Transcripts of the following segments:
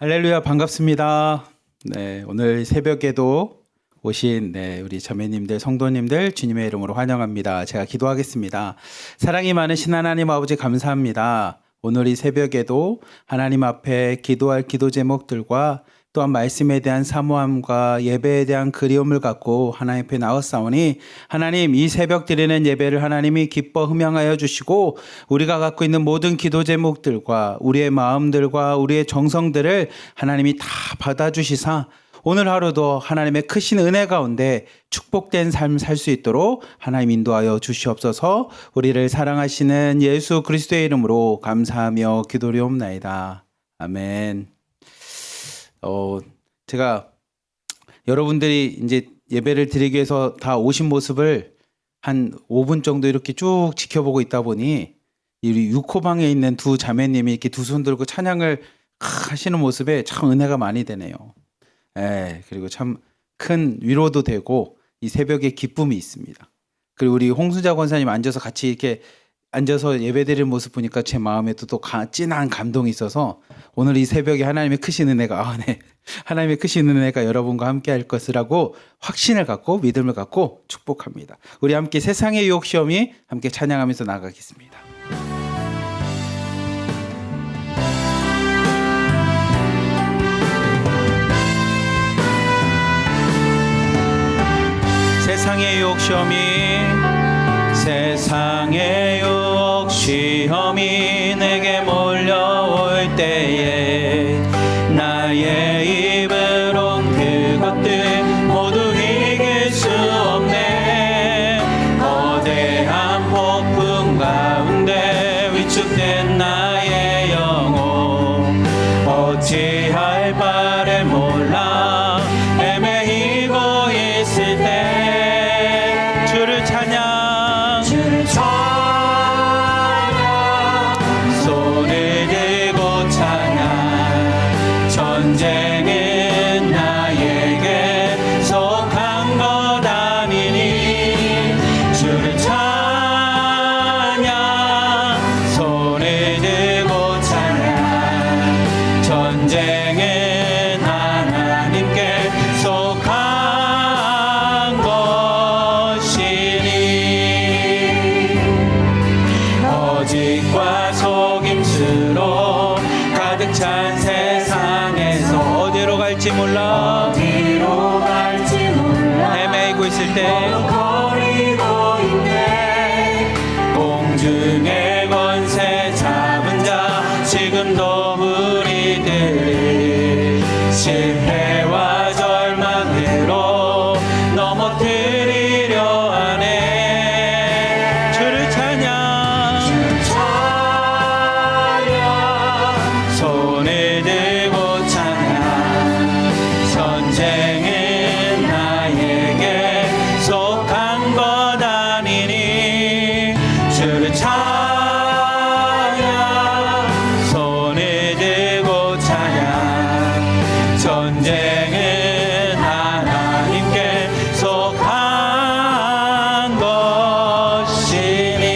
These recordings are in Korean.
할렐루야, 반갑습니다. 네, 오늘 새벽에도 오신 우리 자매님들, 성도님들 주님의 이름으로 환영합니다. 제가 기도하겠습니다. 사랑이 많으신 하나님 아버지 감사합니다. 오늘 이 새벽에도 하나님 앞에 기도할 기도 제목들과 또한 말씀에 대한 사모함과 예배에 대한 그리움을 갖고 하나님 앞에 나왔사오니 하나님, 이 새벽 드리는 예배를 하나님이 기뻐 흠양하여 주시고 우리가 갖고 있는 모든 기도 제목들과 우리의 마음들과 우리의 정성들을 하나님이 다 받아주시사 오늘 하루도 하나님의 크신 은혜 가운데 축복된 삶 살 수 있도록 하나님 인도하여 주시옵소서. 우리를 사랑하시는 예수 그리스도의 이름으로 감사하며 기도리옵나이다. 아멘. 제가 여러분들이 이제 예배를 드리기 위해서 다 오신 모습을 한 5분 정도 이렇게 쭉 지켜보고 있다 보니 우리 6호방에 있는 두 자매님이 이렇게 두 손 들고 찬양을 하시는 모습에 참 은혜가 많이 되네요. 그리고 참 큰 위로도 되고 이 새벽에 기쁨이 있습니다. 그리고 우리 홍순자 권사님 앉아서 같이 이렇게 앉아서 예배드리는 모습 보니까 제 마음에도 또 진한 감동이 있어서 오늘 이 새벽에 하나님의 크신 은혜가 하나님의 크신 은혜가 여러분과 함께 할 것이라고 확신을 갖고 믿음을 갖고 축복합니다. 우리 함께 세상의 유혹 시험이 함께 찬양하면서 나가겠습니다. 세상의 유혹 시험이 세상의 유혹 시험이 내게 몰려올 때에 나의 입으론 그것들 모두 이길 수 없네. 거대한 폭풍 가운데 위축된 나의 영혼 어찌할 바를 몰라 헤매이고 있을 때 주를 찬양 전쟁은 나에게 속한 것 아니니 주를 찬양 손을 들고 찬양 전쟁은 하나님께 속한 것이니 거짓과 속임수로 가득 찬 세상에서 어디로 갈지 몰라 헤매이고 있을 때 거리고 있네. 공중의 권세 잡은 자 지금도 우리들 실패와 절망으로 넘어뜨리려 하네. 주를 찬양 손을 들고 찬양 전쟁은 나에게 속한 것 아니니 주를 찬양 손을 들고 찬양 전쟁은 하나님께 속한 것이니.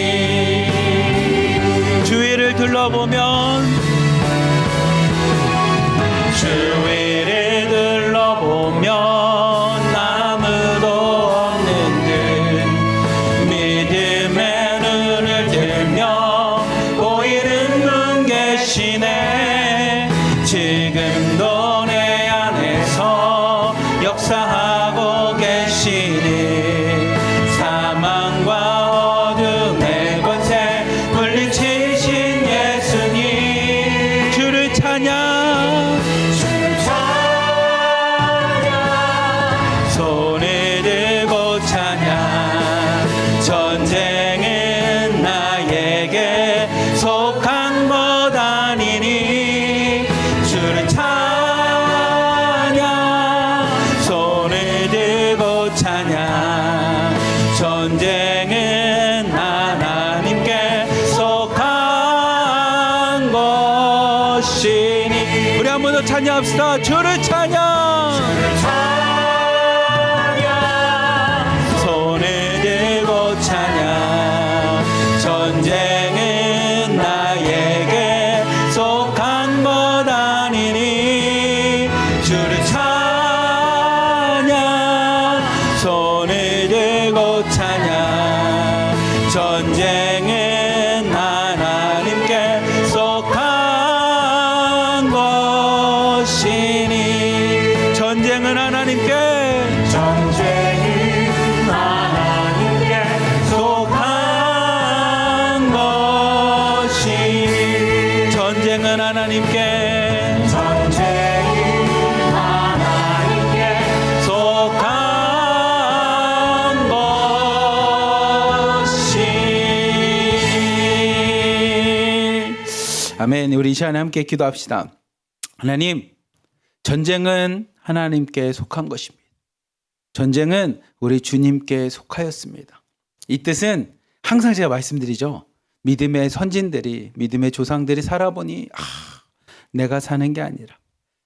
주위를 둘러보면 주위를 둘러보면 아무도 없는 듯 믿음의 눈을 들며 보이는 분 계시네. 지금도 내 안에서 역사하고 계시니 사망과 어둠의 권세 물리치신 예수님 주를 찬양 손을 들고 찬양 전쟁은 나에게 속한 것 아니니 주를 찬양 손을 들고 찬양 전쟁은 하나님께 속한 것이니. 우리 한 번 더 찬양합시다. 주를 찬양 손을 들고 찬양 전쟁은 나에게 속한 것 아니니 것이니 전쟁은 하나님께 속한 것이니 전쟁은 하나님께 속한 것이. 아멘. 우리 이 시간에 함께 기도합시다. 하나님, 전쟁은 하나님께 속한 것입니다. 전쟁은 우리 주님께 속하였습니다. 이 뜻은 항상 제가 말씀드리죠. 믿음의 선진들이, 믿음의 조상들이 살아보니 내가 사는 게 아니라,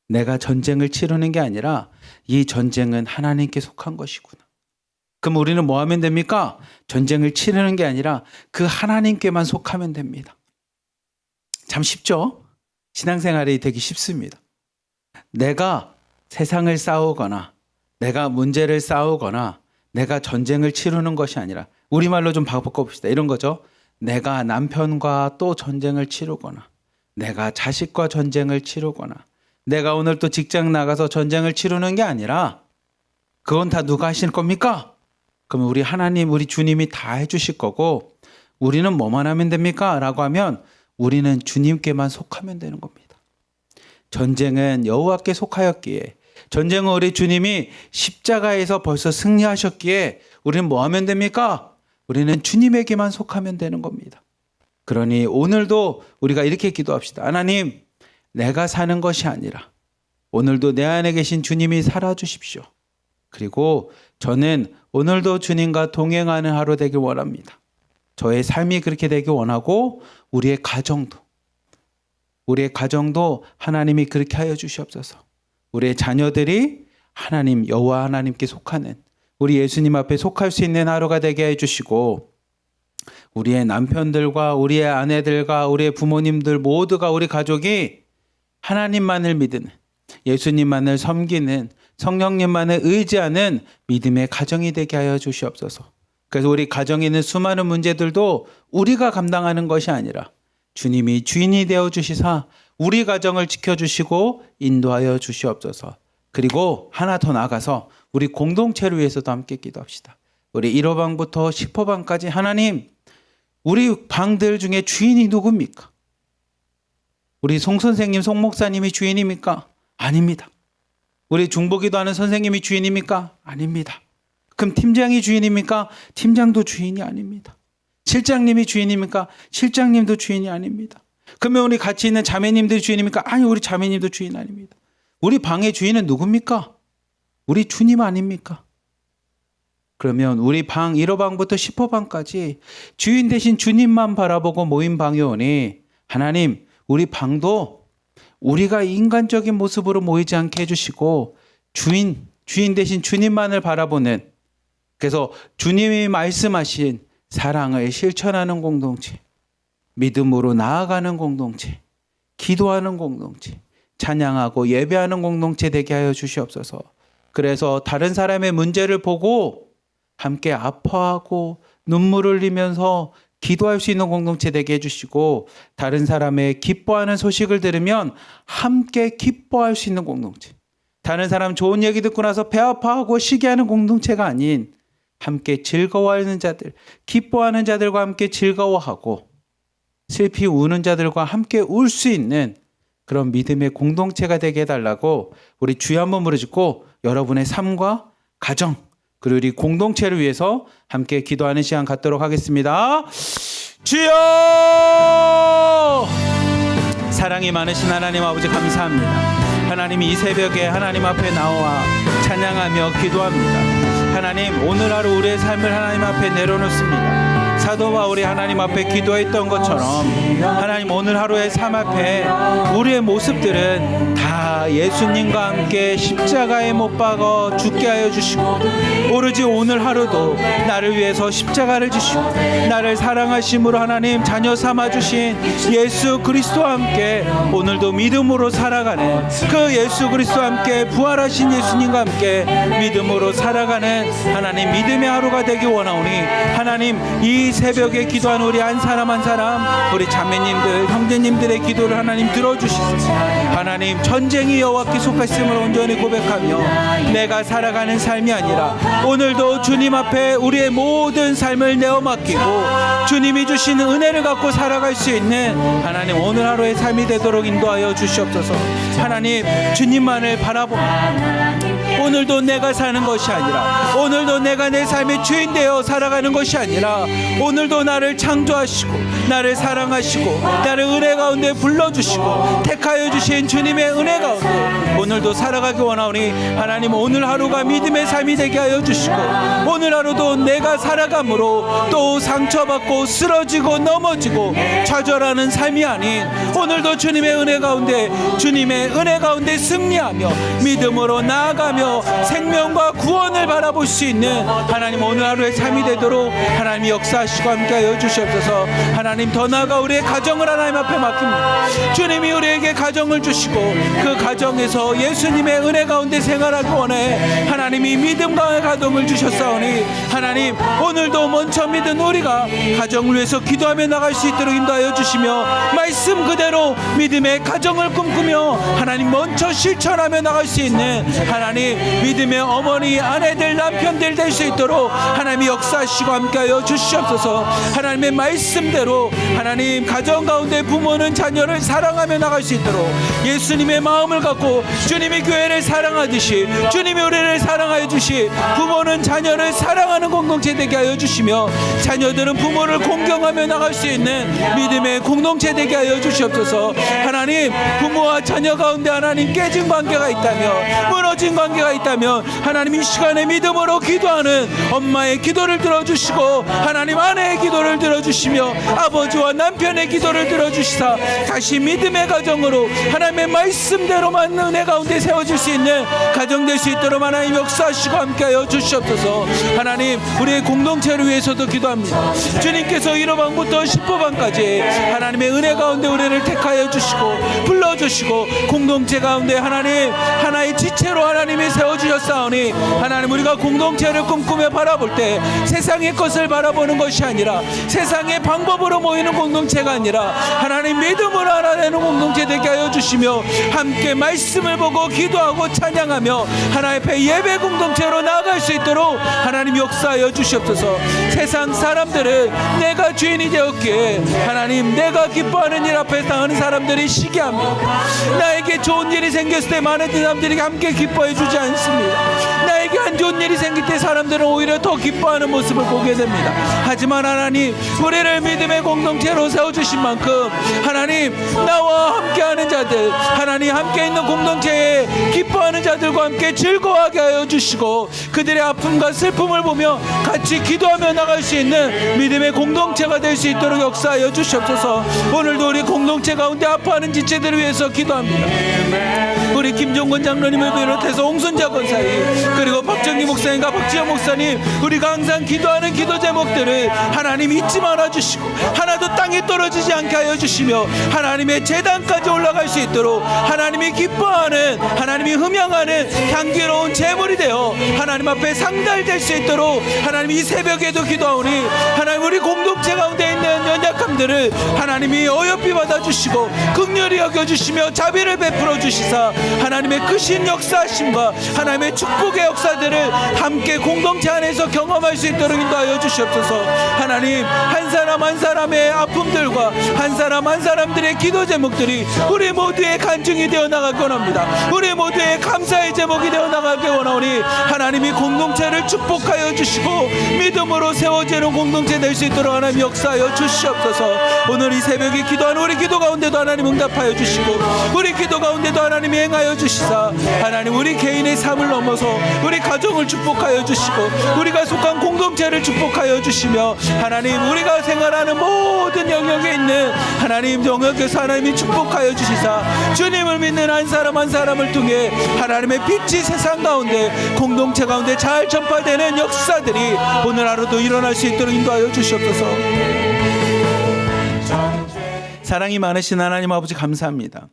내가 전쟁을 치르는 게 아니라 이 전쟁은 하나님께 속한 것이구나. 그럼 우리는 뭐 하면 됩니까? 전쟁을 치르는 게 아니라 그 하나님께만 속하면 됩니다. 참 쉽죠? 신앙생활이 되기 쉽습니다. 내가 세상을 싸우거나 내가 문제를 싸우거나 내가 전쟁을 치르는 것이 아니라, 우리말로 좀 바꿔봅시다. 이런 거죠. 내가 남편과 또 전쟁을 치르거나 내가 자식과 전쟁을 치르거나 내가 오늘 또 직장 나가서 전쟁을 치르는 게 아니라, 그건 다 누가 하실 겁니까? 그러면 우리 하나님, 우리 주님이 다 해주실 거고, 우리는 뭐만 하면 됩니까? 라고 하면 우리는 주님께만 속하면 되는 겁니다. 전쟁은 여호와께 속하였기에, 전쟁은 우리 주님이 십자가에서 벌써 승리하셨기에 우리는 뭐 하면 됩니까? 우리는 주님에게만 속하면 되는 겁니다. 그러니 오늘도 우리가 이렇게 기도합시다. 하나님, 내가 사는 것이 아니라 오늘도 내 안에 계신 주님이 살아주십시오. 그리고 저는 오늘도 주님과 동행하는 하루 되길 원합니다. 저의 삶이 그렇게 되길 원하고, 우리의 가정도 하나님이 그렇게 하여 주시옵소서. 우리의 자녀들이 하나님, 여호와 하나님께 속하는, 우리 예수님 앞에 속할 수 있는 하루가 되게 해주시고, 우리의 남편들과 우리의 아내들과 우리의 부모님들 모두가, 우리 가족이 하나님만을 믿는, 예수님만을 섬기는, 성령님만을 의지하는 믿음의 가정이 되게 하여 주시옵소서. 그래서 우리 가정에 있는 수많은 문제들도 우리가 감당하는 것이 아니라 주님이 주인이 되어 주시사 우리 가정을 지켜주시고 인도하여 주시옵소서. 그리고 하나 더 나아가서 우리 공동체를 위해서도 함께 기도합시다. 우리 1호방부터 10호방까지 하나님, 우리 방들 중에 주인이 누굽니까? 우리 송 선생님, 송 목사님이 주인입니까? 아닙니다. 우리 중보기도하는 선생님이 주인입니까? 아닙니다. 그럼 팀장이 주인입니까? 팀장도 주인이 아닙니다. 실장님이 주인입니까? 실장님도 주인이 아닙니다. 그러면 우리 같이 있는 자매님들이 주인입니까? 아니, 우리 자매님도 주인 아닙니다. 우리 방의 주인은 누굽니까? 우리 주님 아닙니까? 그러면 우리 방 1호방부터 10호방까지 주인 대신 주님만 바라보고 모인 방에 오니, 하나님, 우리 방도 우리가 인간적인 모습으로 모이지 않게 해주시고 주인 대신 주님만을 바라보는, 그래서 주님이 말씀하신 사랑을 실천하는 공동체, 믿음으로 나아가는 공동체, 기도하는 공동체, 찬양하고 예배하는 공동체 되게 하여 주시옵소서. 그래서 다른 사람의 문제를 보고 함께 아파하고 눈물을 흘리면서 기도할 수 있는 공동체 되게 해주시고, 다른 사람의 기뻐하는 소식을 들으면 함께 기뻐할 수 있는 공동체, 다른 사람 좋은 얘기 듣고 나서 배 아파하고 시기하는 공동체가 아닌 함께 즐거워하는 자들, 기뻐하는 자들과 함께 즐거워하고 슬피 우는 자들과 함께 울 수 있는 그런 믿음의 공동체가 되게 해달라고 우리 주여 한번 부르짖고, 여러분의 삶과 가정 그리고 우리 공동체를 위해서 함께 기도하는 시간 갖도록 하겠습니다. 주여! 사랑이 많으신 하나님 아버지, 감사합니다. 하나님이 이 새벽에 하나님 앞에 나와 찬양하며 기도합니다. 하나님, 오늘 하루 우리의 삶을 하나님 앞에 내려놓습니다. 사도 바울이 하나님 앞에 기도했던 것처럼 하나님, 오늘 하루의 삶 앞에 우리의 모습들은 다 예수님과 함께 십자가에 못 박아 죽게 하여 주시고, 오로지 오늘 하루도 나를 위해서 십자가를 지시고 나를 사랑하심으로 하나님 자녀 삼아주신 예수 그리스도와 함께 오늘도 믿음으로 살아가는, 그 예수 그리스도와 함께 부활하신 예수님과 함께 믿음으로 살아가는 하나님 믿음의 하루가 되기 원하오니, 하나님 이 새벽에 기도하는 우리 한 사람 한 사람, 우리 자매님들 형제님들의 기도를 하나님 들어주시고, 하나님 전쟁이 여호와께 속하심을 온전히 고백하며 내가 살아가는 삶이 아니라 오늘도 주님 앞에 우리의 모든 삶을 내어 맡기고 주님이 주시는 은혜를 갖고 살아갈 수 있는 하나님 오늘 하루의 삶이 되도록 인도하여 주시옵소서. 하나님 주님만을 바라보며 오늘도 내가 사는 것이 아니라, 오늘도 내가 내 삶의 주인 되어 살아가는 것이 아니라, 오늘도 나를 창조하시고 나를 사랑하시고 나를 은혜 가운데 불러주시고 택하여 주신 주님의 은혜 가운데 오늘도 살아가기 원하오니 하나님 오늘 하루가 믿음의 삶이 되게 하여 주시고, 오늘 하루도 내가 살아감으로 또 상처받고 쓰러지고 넘어지고 좌절하는 삶이 아닌 오늘도 주님의 은혜 가운데, 주님의 은혜 가운데 승리하며 믿음으로 나아가며 생명과 구원을 바라볼 수 있는 하나님 오늘 하루의 삶이 되도록 하나님 역사하시고 함께하여 주시옵소서. 하나님 더 나아가 우리의 가정을 하나님 앞에 맡깁니다. 주님이 우리에게 가정을 주시고 그 가정에서 예수님의 은혜 가운데 생활하기 원해 하나님이 믿음과 가동을 주셨사오니 하나님 오늘도 먼저 믿은 우리가 가정을 위해서 기도하며 나갈 수 있도록 인도하여 주시며 말씀 그대로 믿음의 가정을 꿈꾸며 하나님 먼저 실천하며 나갈 수 있는 하나님 믿음의 어머니, 아내들, 남편들 될 수 있도록 하나님이 역사하시고 함께하여 주시옵소서. 하나님의 말씀대로 하나님 가정 가운데 부모는 자녀를 사랑하며 나갈 수 있도록 예수님의 마음을 갖고 주님이 교회를 사랑하듯이 주님이 우리를 사랑하여 주시 부모는 자녀를 사랑하는 공동체 되게 하여 주시며 자녀들은 부모를 공경하며 나갈 수 있는 믿음의 공동체 되게 하여 주시옵소서. 하나님 부모와 자녀 가운데 하나님 깨진 관계가 있다면, 무너진 관계가 있다면 하나님 이 시간에 믿음으로 기도하는 엄마의 기도를 들어주시고 하나님 아내의 기도를 들어주시며 아버지와 남편의 기도를 들어주시사 다시 믿음의 가정으로 하나님의 말씀대로만 은혜 가운데 세워질 수 있는 가정 될 수 있도록 하나님 역사하시고 함께하여 주시옵소서. 하나님 우리의 공동체를 위해서도 기도합니다. 주님께서 1호방부터 10호방까지 하나님의 은혜 가운데 우리를 택하여 주시고 불러주시고 공동체 가운데 하나님 하나의 지체로 하나님이 세워주셨사오니 하나님 우리가 공동체를 꿈꾸며 바라볼 때 세상의 것을 바라보는 것이 아니라 세상의 방법으로 모이는 공동체가 아니라 하나님 믿음으로 하나 되는 공동체 되게 하여 주시며 함께 말씀을 보고 기도하고 찬양하며 하나님 앞에 예배 공동체로 나아갈 수 있도록 하나님 역사하여 주시옵소서. 세상 사람들은 내가 주인이 되었기에 하나님 내가 기뻐하는 일 앞에 당하는 사람들이 시기합니다. 나에게 좋은 일이 생겼을 때 많은 사람들이 함께 기뻐해 주지 않습니다. 나에게 안 좋은 일이 생길 때 사람들은 오히려 더 기뻐하는 모습을 보게 됩니다. 하지만 하나님 우리를 믿음의 공동체로 세워주신 만큼 하나님 나와 함께하는 자들, 하나님 함께 있는 공동체에 기뻐하는 자들과 함께 즐거워하게 하여 주시고 그들의 아픔과 슬픔을 보며 같이 기도하며 나갈 수 있는 믿음의 공동체가 될 수 있도록 역사하여 주시옵소서. 오늘도 우리 공동체 가운데 아파하는 지체들을 위해서 기도합니다. 우리 김종건 장로님을 비롯해서 홍순자 권사님 그리고 박정희 목사님과 박지영 목사님 우리가 항상 기도하는 기도 제목들을 하나님 잊지 말아 주시고 하나도 땅에 떨어지지 않게 하여 주시며 하나님의 제단까지 올라갈 수 있도록 하나님이 기뻐하는, 하나님이 흠양하는 향기로운 제물이 되어 하나님 앞에 상달될 수 있도록 하나님 이 새벽에도 기도하오니 하나님 우리 공동체 가운데 있는 연약함들을 하나님이 어여삐 받아주시고 긍휼히 여겨주시며 자비를 베풀어 주시사 하나님의 크신 역사하심과 하나님의 축복의 역사들을 함께 공동체 안에서 경험할 수 있도록 인도하여 주시옵소서. 하나님 한 사람 한 사람의 아픔들과 한 사람 한 사람들의 기도 제목들이 우리 모두의 간증이 되어 나가기 원합니다. 우리 모두의 감사의 제목이 되어 나가기 원하오니 하나님이 공동체를 축복하여 주시고 믿음으로 세워지는 공동체 될 수 있도록 하나님 역사하여 주시옵소서. 오늘 이 새벽에 기도하는 우리 기도 가운데도 하나님 응답하여 주시고 우리 기도 가운데도 하나님 행하여 주시사 하나님 우리 개인의 삶을 넘어서 우리 가정을 축복하여 주시고 우리가 속한 공동체를 축복하여 주시며 하나님 우리가 생활하는 모든 영역에 있는 하나님 영역에서 하나님이 축복하여 주시사 주님을 믿는 한 사람 한 사람을 통해 하나님의 빛이 세상 가운데 공동체 가운데 잘 전파되는 역사들이 오늘 하루도 일어날 수 있도록 인도하여 주시옵소서. 사랑이 많으신 하나님 아버지 감사합니다.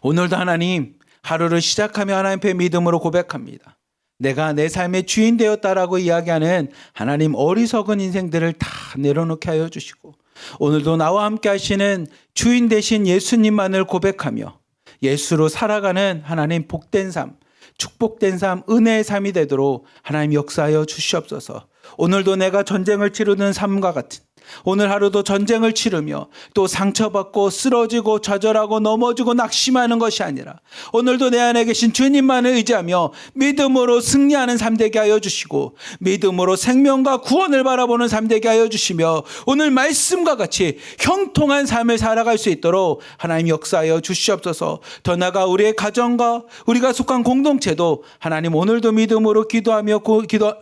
오늘도 하나님 하루를 시작하며 하나님 앞에 믿음으로 고백합니다. 내가 내 삶의 주인 되었다라고 이야기하는 하나님 어리석은 인생들을 다 내려놓게 하여 주시고, 오늘도 나와 함께 하시는 주인 되신 예수님만을 고백하며 예수로 살아가는 하나님 복된 삶, 축복된 삶, 은혜의 삶이 되도록 하나님 역사하여 주시옵소서. 오늘도 내가 전쟁을 치르는 삶과 같은 오늘 하루도 전쟁을 치르며 또 상처받고 쓰러지고 좌절하고 넘어지고 낙심하는 것이 아니라 오늘도 내 안에 계신 주님만을 의지하며 믿음으로 승리하는 삶 되게 하여 주시고, 믿음으로 생명과 구원을 바라보는 삶 되게 하여 주시며, 오늘 말씀과 같이 형통한 삶을 살아갈 수 있도록 하나님 역사하여 주시옵소서. 더 나아가 우리의 가정과 우리가 속한 공동체도 하나님 오늘도 믿음으로 기도하며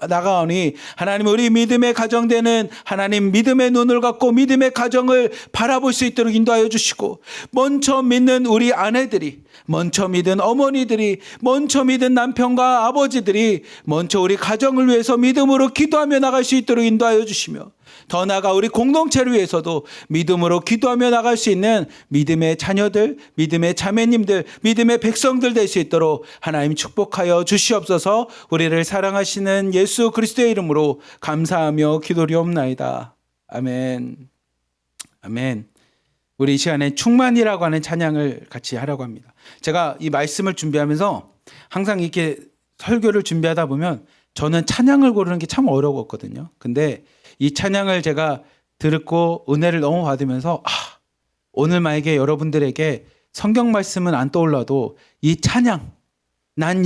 나가오니 하나님 우리 믿음의 가정되는 하나님 믿음의 눈을 갖고 믿음의 가정을 바라볼 수 있도록 인도하여 주시고, 먼저 믿는 우리 아내들이, 먼저 믿은 어머니들이, 먼저 믿은 남편과 아버지들이 먼저 우리 가정을 위해서 믿음으로 기도하며 나갈 수 있도록 인도하여 주시며, 더 나아가 우리 공동체를 위해서도 믿음으로 기도하며 나갈 수 있는 믿음의 자녀들, 믿음의 자매님들, 믿음의 백성들 될 수 있도록 하나님 축복하여 주시옵소서. 우리를 사랑하시는 예수 그리스도의 이름으로 감사하며 기도리옵나이다. 아멘. 아멘. 우리 이 시간에 충만이라고 하는 찬양을 같이 하려고 합니다. 제가 이 말씀을 준비하면서 항상 이렇게 설교를 준비하다 보면 저는 찬양을 고르는 게 참 어려웠거든요. 근데 이 찬양을 제가 듣고 은혜를 너무 받으면서 오늘 만약에 여러분들에게 성경 말씀은 안 떠올라도 이 찬양, 난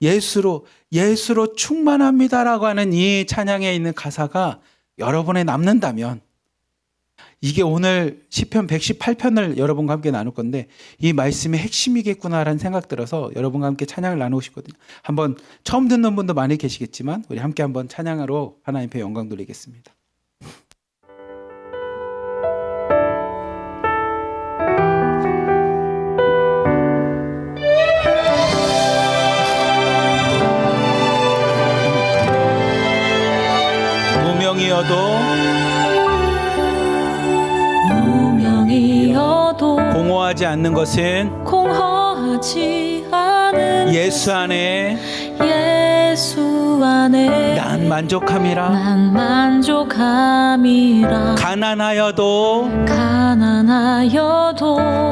예수로 충만합니다라고 하는 이 찬양에 있는 가사가 여러분에 남는다면, 이게 오늘 시편 118편을 여러분과 함께 나눌 건데 이 말씀의 핵심이겠구나라는 생각 들어서 여러분과 함께 찬양을 나누고 싶거든요. 한번 처음 듣는 분도 많이 계시겠지만 우리 함께 한번 찬양으로 하나님 앞에 영광 돌리겠습니다. 무명이어도 공허하지 않는 것은 예수 안에 난 만족함이라. 가난하여도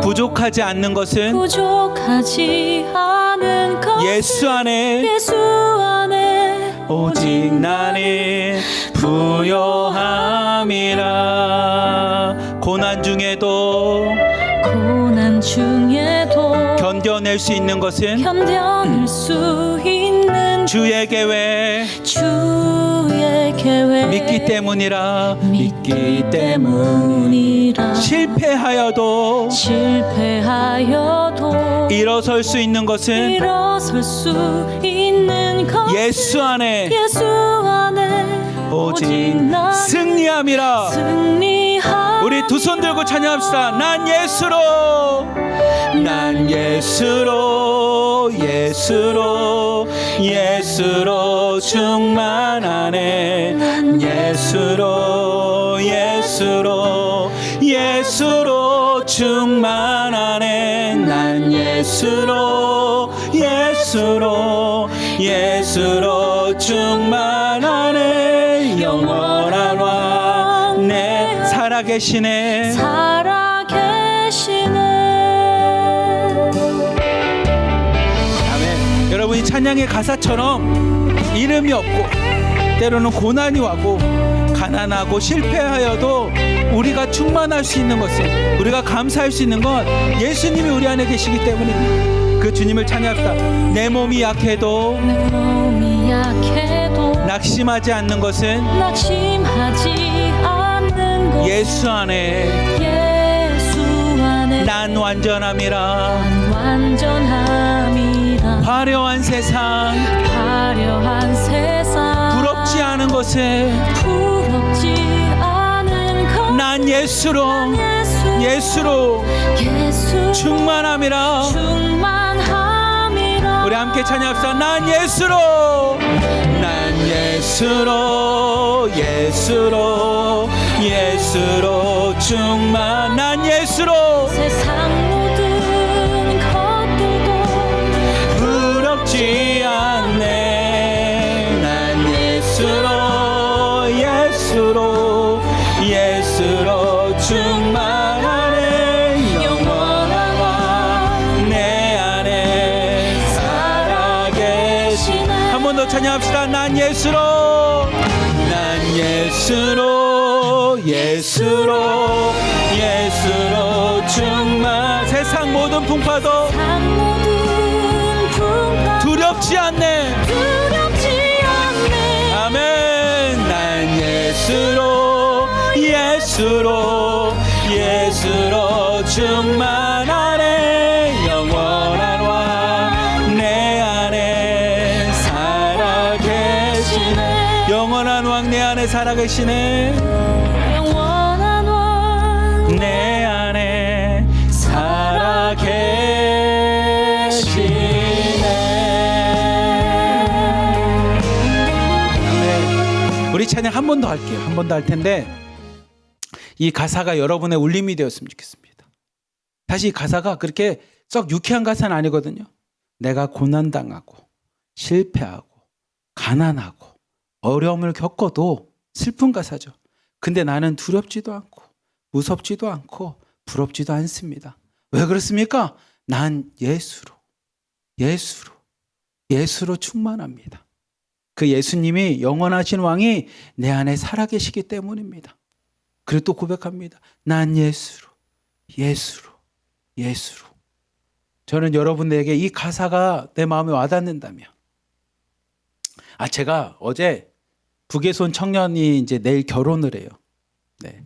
부족하지 않는 것은 예수 안에 오직 나는 부요함이라. 고난 중에도 견뎌낼 수 있는 것은 주의 계획 믿기 때문이라. 실패하여도 일어설 수 있는 것은 예수 안에 오직 승리함이라. 우리 두 손 들고 찬양합시다. 난 예수로 충만하네. 예수로 충만하네. 난 예수로 충만하네. 영원한 왕 내 살아계시네. 아멘. 여러분이 찬양의 가사처럼 이름이 없고 때로는 고난이 와고 가난하고 실패하여도 우리가 충만할 수 있는 것은, 우리가 감사할 수 있는 건 예수님이 우리 안에 계시기 때문입니다. 그 주님을 찬양합시다. 내 몸이 약해도 낙심하지 않는 것은 예수 안에 난 완전함이라. 화려한 세상 부럽지 않은 것에 난 예수로 충만함이라. 우리 함께 찬양합시다. 난 예수로 충만. 난 예수로 세상 모든 것들도 부럽지 찬양합시다. 난 예수로, 난 예수로, 예수로, 예수로 충만. 세상 모든 풍파도 두렵지 않네. 아멘. 난 예수로, 예수로, 예수로 충만하네. 영원한 왕 내 안에 살아계시네. 영원한 왕 내 안에 살아계시네. 영원한 왕 내 안에 살아계시네. 아멘. 우리 찬양 한 번 더 할게요. 한 번 더 할 텐데 이 가사가 여러분의 울림이 되었으면 좋겠습니다. 사실 이 가사가 그렇게 썩 유쾌한 가사는 아니거든요. 내가 고난당하고 실패하고 가난하고 어려움을 겪어도 슬픈 가사죠. 근데 나는 두렵지도 않고 무섭지도 않고 부럽지도 않습니다. 왜 그렇습니까? 난 예수로 충만합니다. 그 예수님이 영원하신 왕이 내 안에 살아계시기 때문입니다. 그리고 또 고백합니다. 난 예수로. 저는 여러분들에게 이 가사가 내 마음에 와닿는다면, 제가 어제 북에서 온 청년이 이제 내일 결혼을 해요. 네.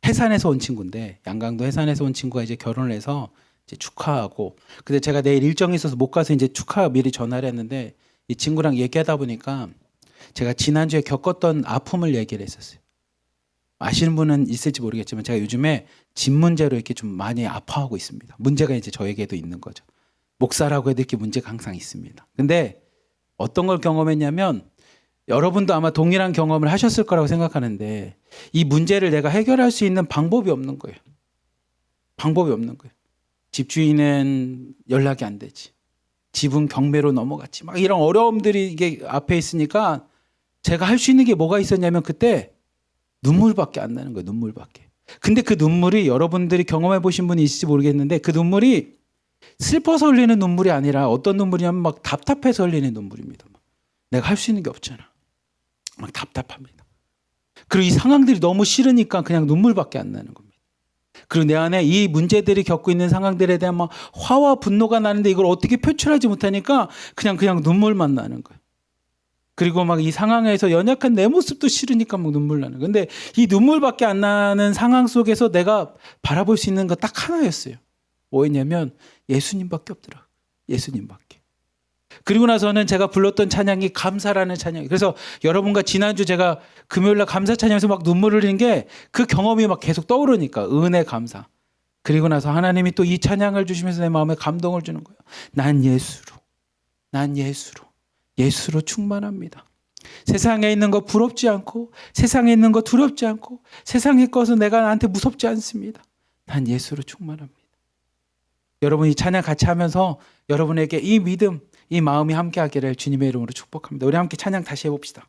해산에서 온 친구인데, 양강도 해산에서 온 친구가 이제 결혼을 해서 이제 축하하고, 근데 제가 내일 일정이 있어서 못 가서 이제 축하 미리 전화를 했는데, 이 친구랑 얘기하다 보니까 제가 지난주에 겪었던 아픔을 얘기를 했었어요. 아시는 분은 있을지 모르겠지만 제가 요즘에 집 문제로 이렇게 좀 많이 아파하고 있습니다. 문제가 이제 저에게도 있는 거죠. 목사라고 해도 이렇게 문제가 항상 있습니다. 근데 어떤 걸 경험했냐면, 여러분도 아마 동일한 경험을 하셨을 거라고 생각하는데, 이 문제를 내가 해결할 수 있는 방법이 없는 거예요. 방법이 없는 거예요. 집주인은 연락이 안 되지. 집은 경매로 넘어갔지. 막 이런 어려움들이 이게 앞에 있으니까 제가 할 수 있는 게 뭐가 있었냐면 그때 눈물밖에 안 나는 거예요. 눈물밖에. 근데 그 눈물이 여러분들이 경험해 보신 분이 있을지 모르겠는데 그 눈물이 슬퍼서 흘리는 눈물이 아니라 어떤 눈물이냐면 막 답답해서 흘리는 눈물입니다. 내가 할 수 있는 게 없잖아. 막 답답합니다. 그리고 이 상황들이 너무 싫으니까 그냥 눈물밖에 안 나는 겁니다. 그리고 내 안에 이 문제들이 겪고 있는 상황들에 대한 막 화와 분노가 나는데 이걸 어떻게 표출하지 못하니까 그냥 눈물만 나는 거예요. 그리고 막 이 상황에서 연약한 내 모습도 싫으니까 막 눈물 나는 거예요. 근데 이 눈물밖에 안 나는 상황 속에서 내가 바라볼 수 있는 거 딱 하나였어요. 뭐였냐면 예수님밖에 없더라고요. 예수님밖에. 그리고 나서는 제가 불렀던 찬양이 감사라는 찬양이에요. 그래서 여러분과 지난주 제가 금요일날 감사 찬양에서 막 눈물을 흘린 게 그 경험이 막 계속 떠오르니까 은혜 감사. 그리고 나서 하나님이 또 이 찬양을 주시면서 내 마음에 감동을 주는 거예요. 난 예수로 충만합니다. 세상에 있는 거 부럽지 않고 세상에 있는 거 두렵지 않고 세상의 것은 내가 나한테 무섭지 않습니다. 난 예수로 충만합니다. 여러분 이 찬양 같이 하면서 여러분에게 이 믿음, 이 마음이 함께 하기를 주님의 이름으로 축복합니다. 우리 함께 찬양 다시 해봅시다.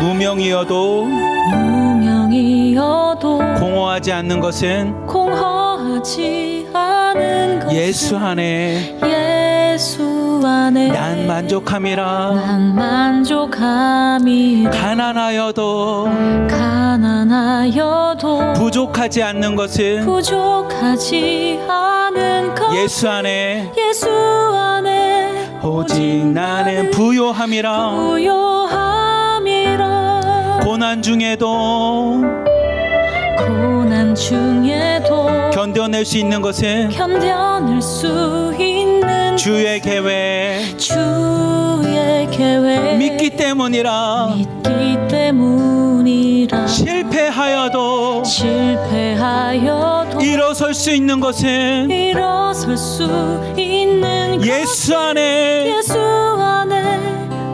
무명이어도 공허하지 않는 것은 예수 안에 난 만족함이라. 가난하여도 부족하지 않는 것은 예수 안에 오직 나는 부요함이라. 고난 중에도 견뎌낼 수 있는 것은 주의 계획 믿기 때문이라. 실패하여도 일어설 수 있는 것은 예수 안에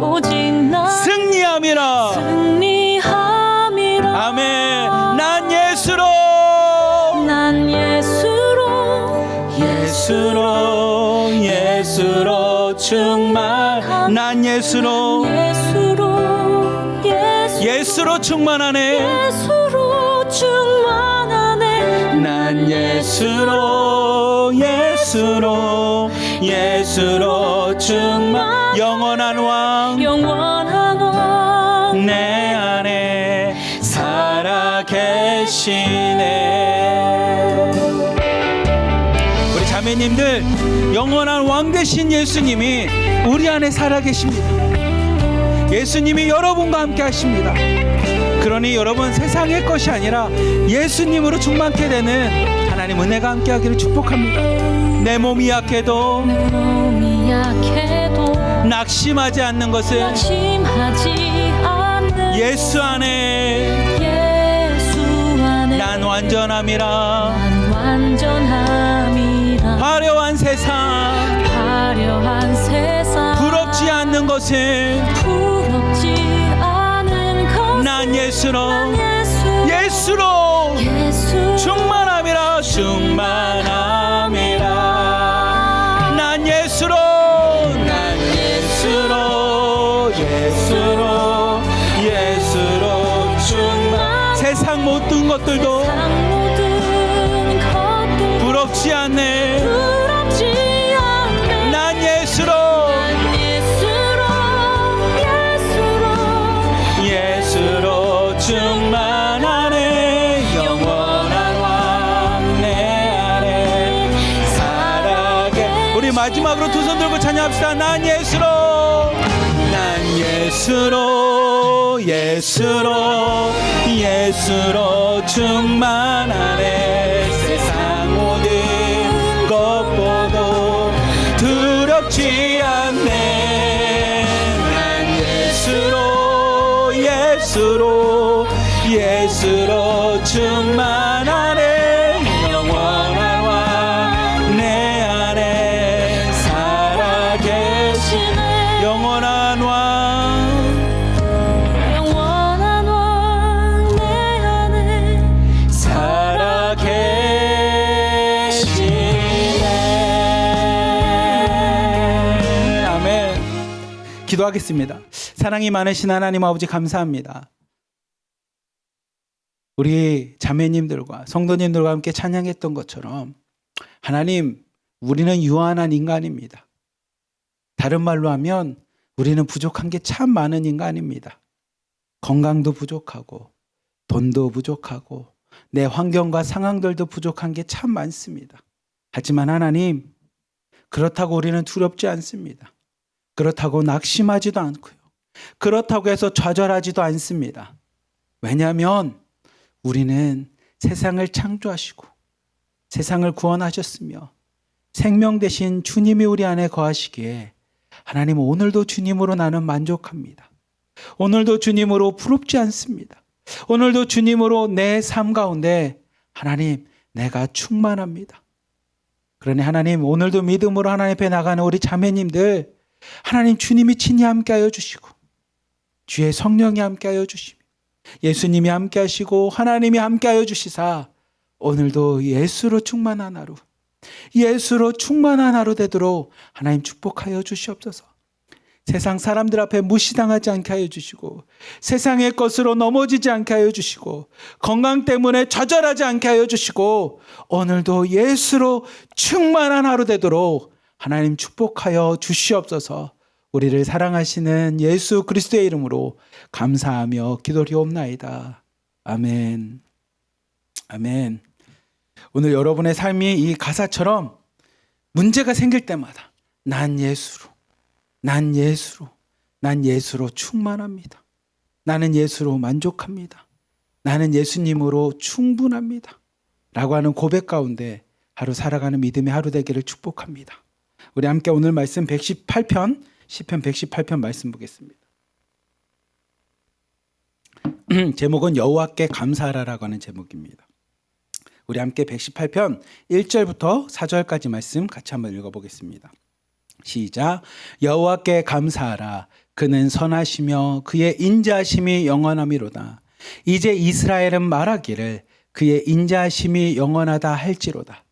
오직 나 승리함이라. 아멘. 난 예수로 예수로 충만. 난 예수로 예수로 충만하네. 예수로 충만하네. 난 예수로 충만. 영원한 왕 내 안에 살아 계시네. 우리 자매님들, 영원한 왕 되신 예수님이 우리 안에 살아 계십니다. 예수님이 여러분과 함께 하십니다. 그러니 여러분, 세상의 것이 아니라 예수님으로 충만케 되는 하나님 은혜가 함께 하기를 축복합니다. 내 몸이 약해도 낙심하지 않는 것은 예수 안에 난 완전함이라. 화려한 세상 부럽지 않는 것은 난 예수로 충만함이라. 난 예수로 충만. 세상 모든 것들도 부럽지 않네. 난 예수로 충만하네. 영원한 왕 내 안에 살아계. 우리 마지막으로 두 손 들고 찬양합시다. 난 예수로 충만하네. 세상 모든 것보다 두렵지 않네. 난 예수로 충만하네. 영원한 왕 내 안에 살아 계시네. 영원한 왕 내 안에 살아 계시네. 아멘. 기도하겠습니다. 사랑이 많으신 하나님 아버지, 감사합니다. 우리 자매님들과 성도님들과 함께 찬양했던 것처럼 하나님, 우리는 유한한 인간입니다. 다른 말로 하면 우리는 부족한 게 참 많은 인간입니다. 건강도 부족하고 돈도 부족하고 내 환경과 상황들도 부족한 게 참 많습니다. 하지만 하나님, 그렇다고 우리는 두렵지 않습니다. 그렇다고 낙심하지도 않고요. 그렇다고 해서 좌절하지도 않습니다. 왜냐하면 우리는 세상을 창조하시고 세상을 구원하셨으며 생명 되신 주님이 우리 안에 거하시기에 하나님, 오늘도 주님으로 나는 만족합니다. 오늘도 주님으로 부럽지 않습니다. 오늘도 주님으로 내 삶 가운데 하나님, 내가 충만합니다. 그러니 하나님, 오늘도 믿음으로 하나님 앞에 나가는 우리 자매님들, 하나님 주님이 친히 함께하여 주시고 주의 성령이 함께하여 주시며 예수님이 함께하시고 하나님이 함께하여 주시사 오늘도 예수로 충만한 하루, 예수로 충만한 하루 되도록 하나님 축복하여 주시옵소서. 세상 사람들 앞에 무시당하지 않게 하여 주시고 세상의 것으로 넘어지지 않게 하여 주시고 건강 때문에 좌절하지 않게 하여 주시고 오늘도 예수로 충만한 하루 되도록 하나님 축복하여 주시옵소서. 우리를 사랑하시는 예수 그리스도의 이름으로 감사하며 기도리옵나이다. 아멘. 아멘. 오늘 여러분의 삶이 이 가사처럼 문제가 생길 때마다 난 예수로 충만합니다. 나는 예수로 만족합니다. 나는 예수님으로 충분합니다. 라고 하는 고백 가운데 하루 살아가는 믿음의 하루 되기를 축복합니다. 우리 함께 오늘 말씀 118편, 시편 118편 말씀 보겠습니다. 제목은 여호와께 감사하라라고 하는 제목입니다. 우리 함께 118편 1절부터 4절까지 말씀 같이 한번 읽어보겠습니다. 시작. 여호와께 감사하라. 그는 선하시며 그의 인자하심이 영원하미로다. 이제 이스라엘은 말하기를 그의 인자하심이 영원하다 할지로다.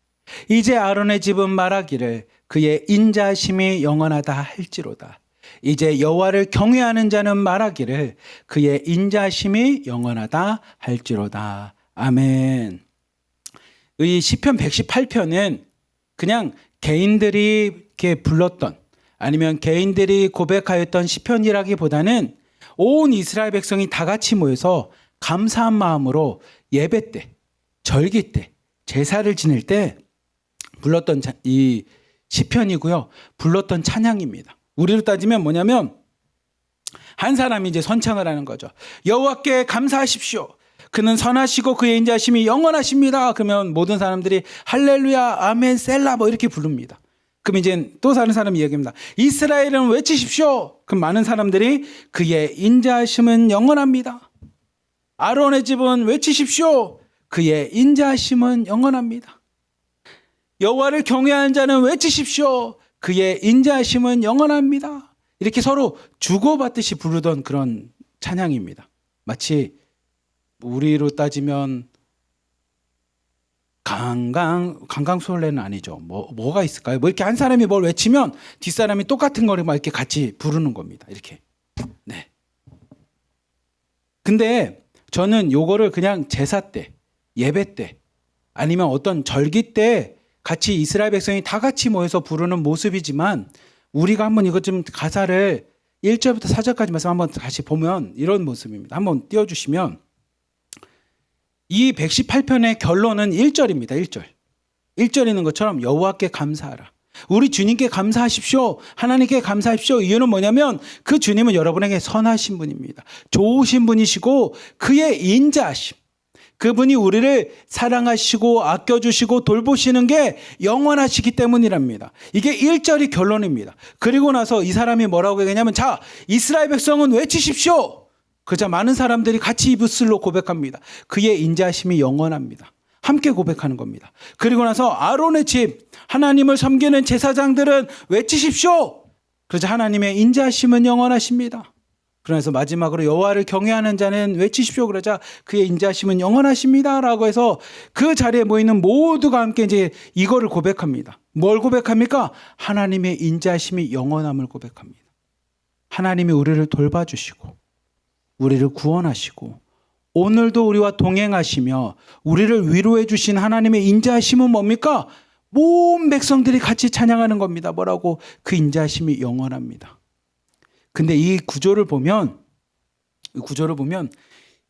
이제 아론의 집은 말하기를 그의 인자심이 영원하다 할지로다. 이제 여호와를 경외하는 자는 말하기를 그의 인자심이 영원하다 할지로다. 아멘. 이 시편 118편은 그냥 개인들이 이렇게 불렀던 아니면 개인들이 고백하였던 시편이라기보다는 온 이스라엘 백성이 다 같이 모여서 감사한 마음으로 예배 때, 절기 때, 제사를 지낼 때 불렀던 이 시편이고요. 불렀던 찬양입니다. 우리로 따지면 뭐냐면 한 사람이 이제 선창을 하는 거죠. 여호와께 감사하십시오. 그는 선하시고 그의 인자심이 영원하십니다. 그러면 모든 사람들이 할렐루야, 아멘, 셀라 뭐 이렇게 부릅니다. 그럼 이제 또 다른 사람이 이야기합니다. 이스라엘은 외치십시오. 그럼 많은 사람들이 그의 인자심은 영원합니다. 아론의 집은 외치십시오. 그의 인자심은 영원합니다. 여호와를 경외하는 자는 외치십시오. 그의 인자심은 영원합니다. 이렇게 서로 주고받듯이 부르던 그런 찬양입니다. 마치 우리로 따지면 강강술래는 아니죠. 뭐가 있을까요? 뭐 이렇게 한 사람이 뭘 외치면 뒷사람이 똑같은 거를 막 이렇게 같이 부르는 겁니다. 이렇게. 네. 근데 저는 요거를 그냥 제사 때, 예배 때, 아니면 어떤 절기 때 같이 이스라엘 백성이 다 같이 모여서 부르는 모습이지만 우리가 한번 이것 좀 가사를 1절부터 4절까지 말씀 한번 다시 보면 이런 모습입니다. 한번 띄워주시면 이 118편의 결론은 1절입니다. 1절. 1절에 있는 것처럼 여호와께 감사하라. 우리 주님께 감사하십시오. 하나님께 감사하십시오. 이유는 뭐냐면 그 주님은 여러분에게 선하신 분입니다. 좋으신 분이시고 그의 인자하심. 그분이 우리를 사랑하시고 아껴주시고 돌보시는 게 영원하시기 때문이랍니다. 이게 1절이 결론입니다. 그리고 나서 이 사람이 뭐라고 얘기하냐면 자, 이스라엘 백성은 외치십시오. 그러자 많은 사람들이 같이 입술로 고백합니다. 그의 인자심이 영원합니다. 함께 고백하는 겁니다. 그리고 나서 아론의 집 하나님을 섬기는 제사장들은 외치십시오. 그러자 하나님의 인자심은 영원하십니다. 그래서 마지막으로 여호와를 경외하는 자는 외치십시오. 그러자 그의 인자심은 영원하십니다라고 해서 그 자리에 모이는 모두가 함께 이제 이거를 고백합니다. 뭘 고백합니까? 하나님의 인자심이 영원함을 고백합니다. 하나님이 우리를 돌봐주시고 우리를 구원하시고 오늘도 우리와 동행하시며 우리를 위로해 주신 하나님의 인자심은 뭡니까? 모든 백성들이 같이 찬양하는 겁니다. 뭐라고? 그 인자심이 영원합니다. 근데 이 구조를 보면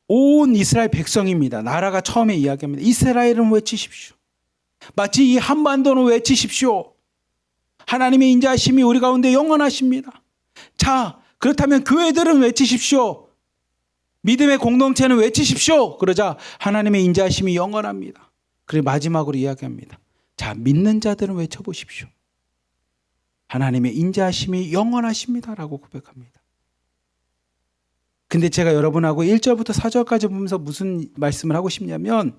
온 이스라엘 백성입니다. 나라가 처음에 이야기합니다. 이스라엘은 외치십시오. 마치 이 한반도는 외치십시오. 하나님의 인자심이 우리 가운데 영원하십니다. 자, 그렇다면 교회들은 외치십시오. 믿음의 공동체는 외치십시오. 그러자 하나님의 인자심이 영원합니다. 그리고 마지막으로 이야기합니다. 자, 믿는 자들은 외쳐보십시오. 하나님의 인자심이 영원하십니다라고 고백합니다. 근데 제가 여러분하고 1절부터 4절까지 보면서 무슨 말씀을 하고 싶냐면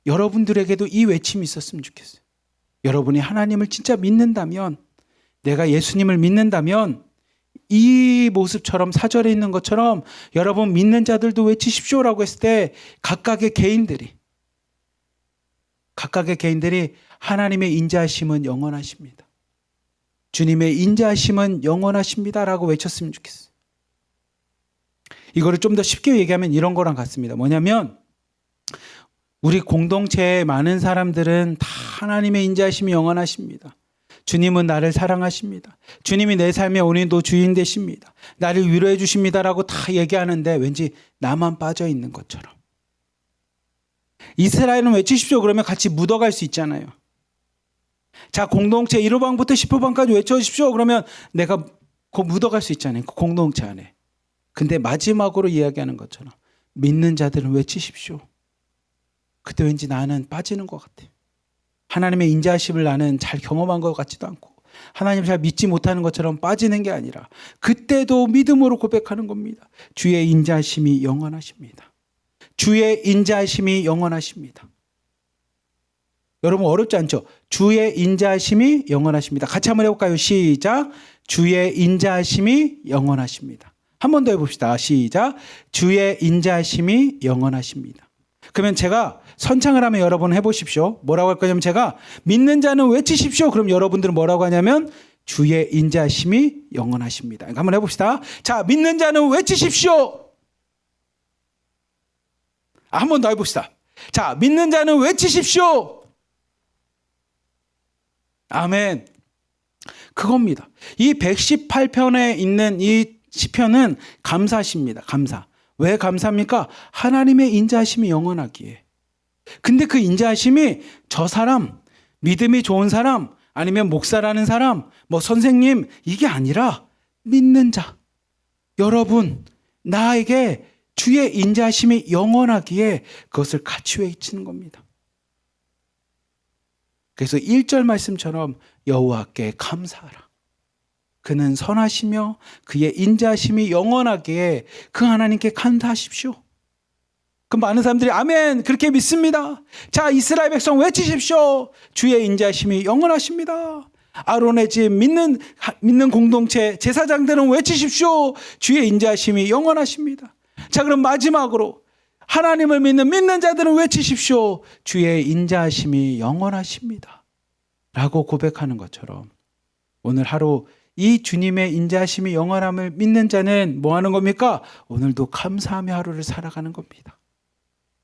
여러분들에게도 이 외침이 있었으면 좋겠어요. 여러분이 하나님을 진짜 믿는다면, 내가 예수님을 믿는다면 이 모습처럼 4절에 있는 것처럼 여러분 믿는 자들도 외치십시오라고 했을 때 각각의 개인들이 하나님의 인자하심은 영원하십니다. 주님의 인자하심은 영원하십니다라고 외쳤으면 좋겠어요. 이거를 좀 더 쉽게 얘기하면 이런 거랑 같습니다. 뭐냐면 우리 공동체의 많은 사람들은 다 하나님의 인자하심이 영원하십니다. 주님은 나를 사랑하십니다. 주님이 내 삶의 오늘도 주인 되십니다. 나를 위로해 주십니다라고 다 얘기하는데 왠지 나만 빠져 있는 것처럼. 이스라엘은 외치십시오 그러면 같이 묻어갈 수 있잖아요. 자, 공동체 1호방부터 10호방까지 외쳐주십시오 그러면 내가 그 묻어갈 수 있잖아요. 그 공동체 안에. 근데 마지막으로 이야기하는 것처럼 믿는 자들은 외치십시오. 그때 왠지 나는 빠지는 것 같아요. 하나님의 인자하심을 나는 잘 경험한 것 같지도 않고 하나님 잘 믿지 못하는 것처럼 빠지는 게 아니라 그때도 믿음으로 고백하는 겁니다. 주의 인자하심이 영원하십니다. 주의 인자하심이 영원하십니다. 여러분 어렵지 않죠? 주의 인자하심이 영원하십니다. 같이 한번 해볼까요? 시작. 주의 인자하심이 영원하십니다. 한 번 더 해봅시다. 시작. 주의 인자하심이 영원하십니다. 그러면 제가 선창을 하면 여러분 해보십시오. 뭐라고 할 거냐면 제가 믿는 자는 외치십시오. 그럼 여러분들은 뭐라고 하냐면 주의 인자하심이 영원하십니다. 한번 해봅시다. 자, 믿는 자는 외치십시오. 한 번 더 해봅시다. 자, 믿는 자는 외치십시오. 아멘. 그겁니다. 이 118편에 있는 이 시편은 감사십니다. 감사. 왜 감사합니까? 하나님의 인자하심이 영원하기에. 근데 그 인자하심이 저 사람, 믿음이 좋은 사람, 아니면 목사라는 사람, 뭐 선생님, 이게 아니라 믿는 자. 여러분, 나에게 주의 인자하심이 영원하기에 그것을 같이 외치는 겁니다. 그래서 1절 말씀처럼 여호와께 감사하라. 그는 선하시며 그의 인자하심이 영원하기에 그 하나님께 감사하십시오. 그 많은 사람들이 아멘 그렇게 믿습니다. 자, 이스라엘 백성 외치십시오. 주의 인자하심이 영원하십니다. 아론의 집 믿는 공동체 제사장들은 외치십시오. 주의 인자하심이 영원하십니다. 자, 그럼 마지막으로 하나님을 믿는 자들은 외치십시오. 주의 인자하심이 영원하십니다. 라고 고백하는 것처럼 오늘 하루 이 주님의 인자하심이 영원함을 믿는 자는 뭐 하는 겁니까? 오늘도 감사하며 하루를 살아가는 겁니다.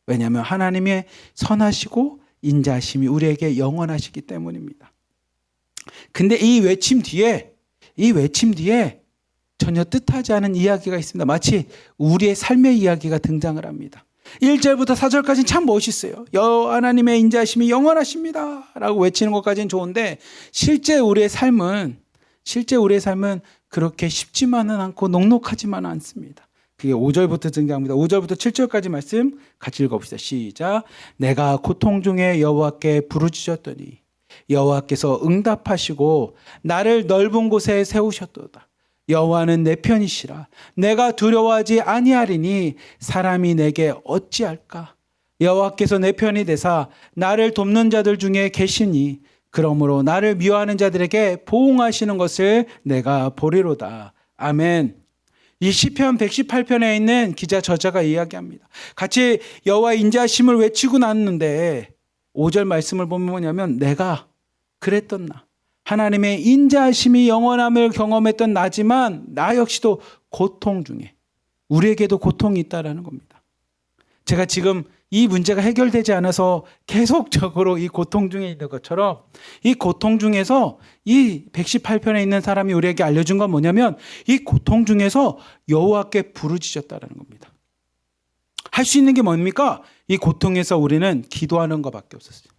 왜냐하면 하나님의 선하시고 인자하심이 우리에게 영원하시기 때문입니다. 근데 이 외침 뒤에 전혀 뜻하지 않은 이야기가 있습니다. 마치 우리의 삶의 이야기가 등장을 합니다. 1절부터 4절까지는 참 멋있어요. 하나님의 인자하심이 영원하십니다 라고 외치는 것까지는 좋은데 실제 우리의 삶은 그렇게 쉽지만은 않고 녹록하지만은 않습니다. 그게 5절부터 등장합니다. 5절부터 7절까지 말씀 같이 읽어봅시다. 시작. 내가 고통 중에 여호와께 부르짖었더니 여호와께서 응답하시고 나를 넓은 곳에 세우셨도다. 여호와는 내 편이시라. 내가 두려워하지 아니하리니 사람이 내게 어찌할까? 여호와께서 내 편이 되사 나를 돕는 자들 중에 계시니 그러므로 나를 미워하는 자들에게 보응하시는 것을 내가 보리로다. 아멘. 이 시편 118편에 있는 기자 저자가 이야기합니다. 같이 여호와의 인자하심을 외치고 났는데 5절 말씀을 보면 뭐냐면 내가 그랬던 나. 하나님의 인자하심이 영원함을 경험했던 나지만 나 역시도 고통 중에 우리에게도 고통이 있다라는 겁니다. 제가 지금 이 문제가 해결되지 않아서 계속적으로 이 고통 중에 있는 것처럼 이 고통 중에서 이 118편에 있는 사람이 우리에게 알려준 건 뭐냐면 이 고통 중에서 여호와께 부르짖었다라는 겁니다. 할 수 있는 게 뭡니까? 이 고통에서 우리는 기도하는 것밖에 없었어요.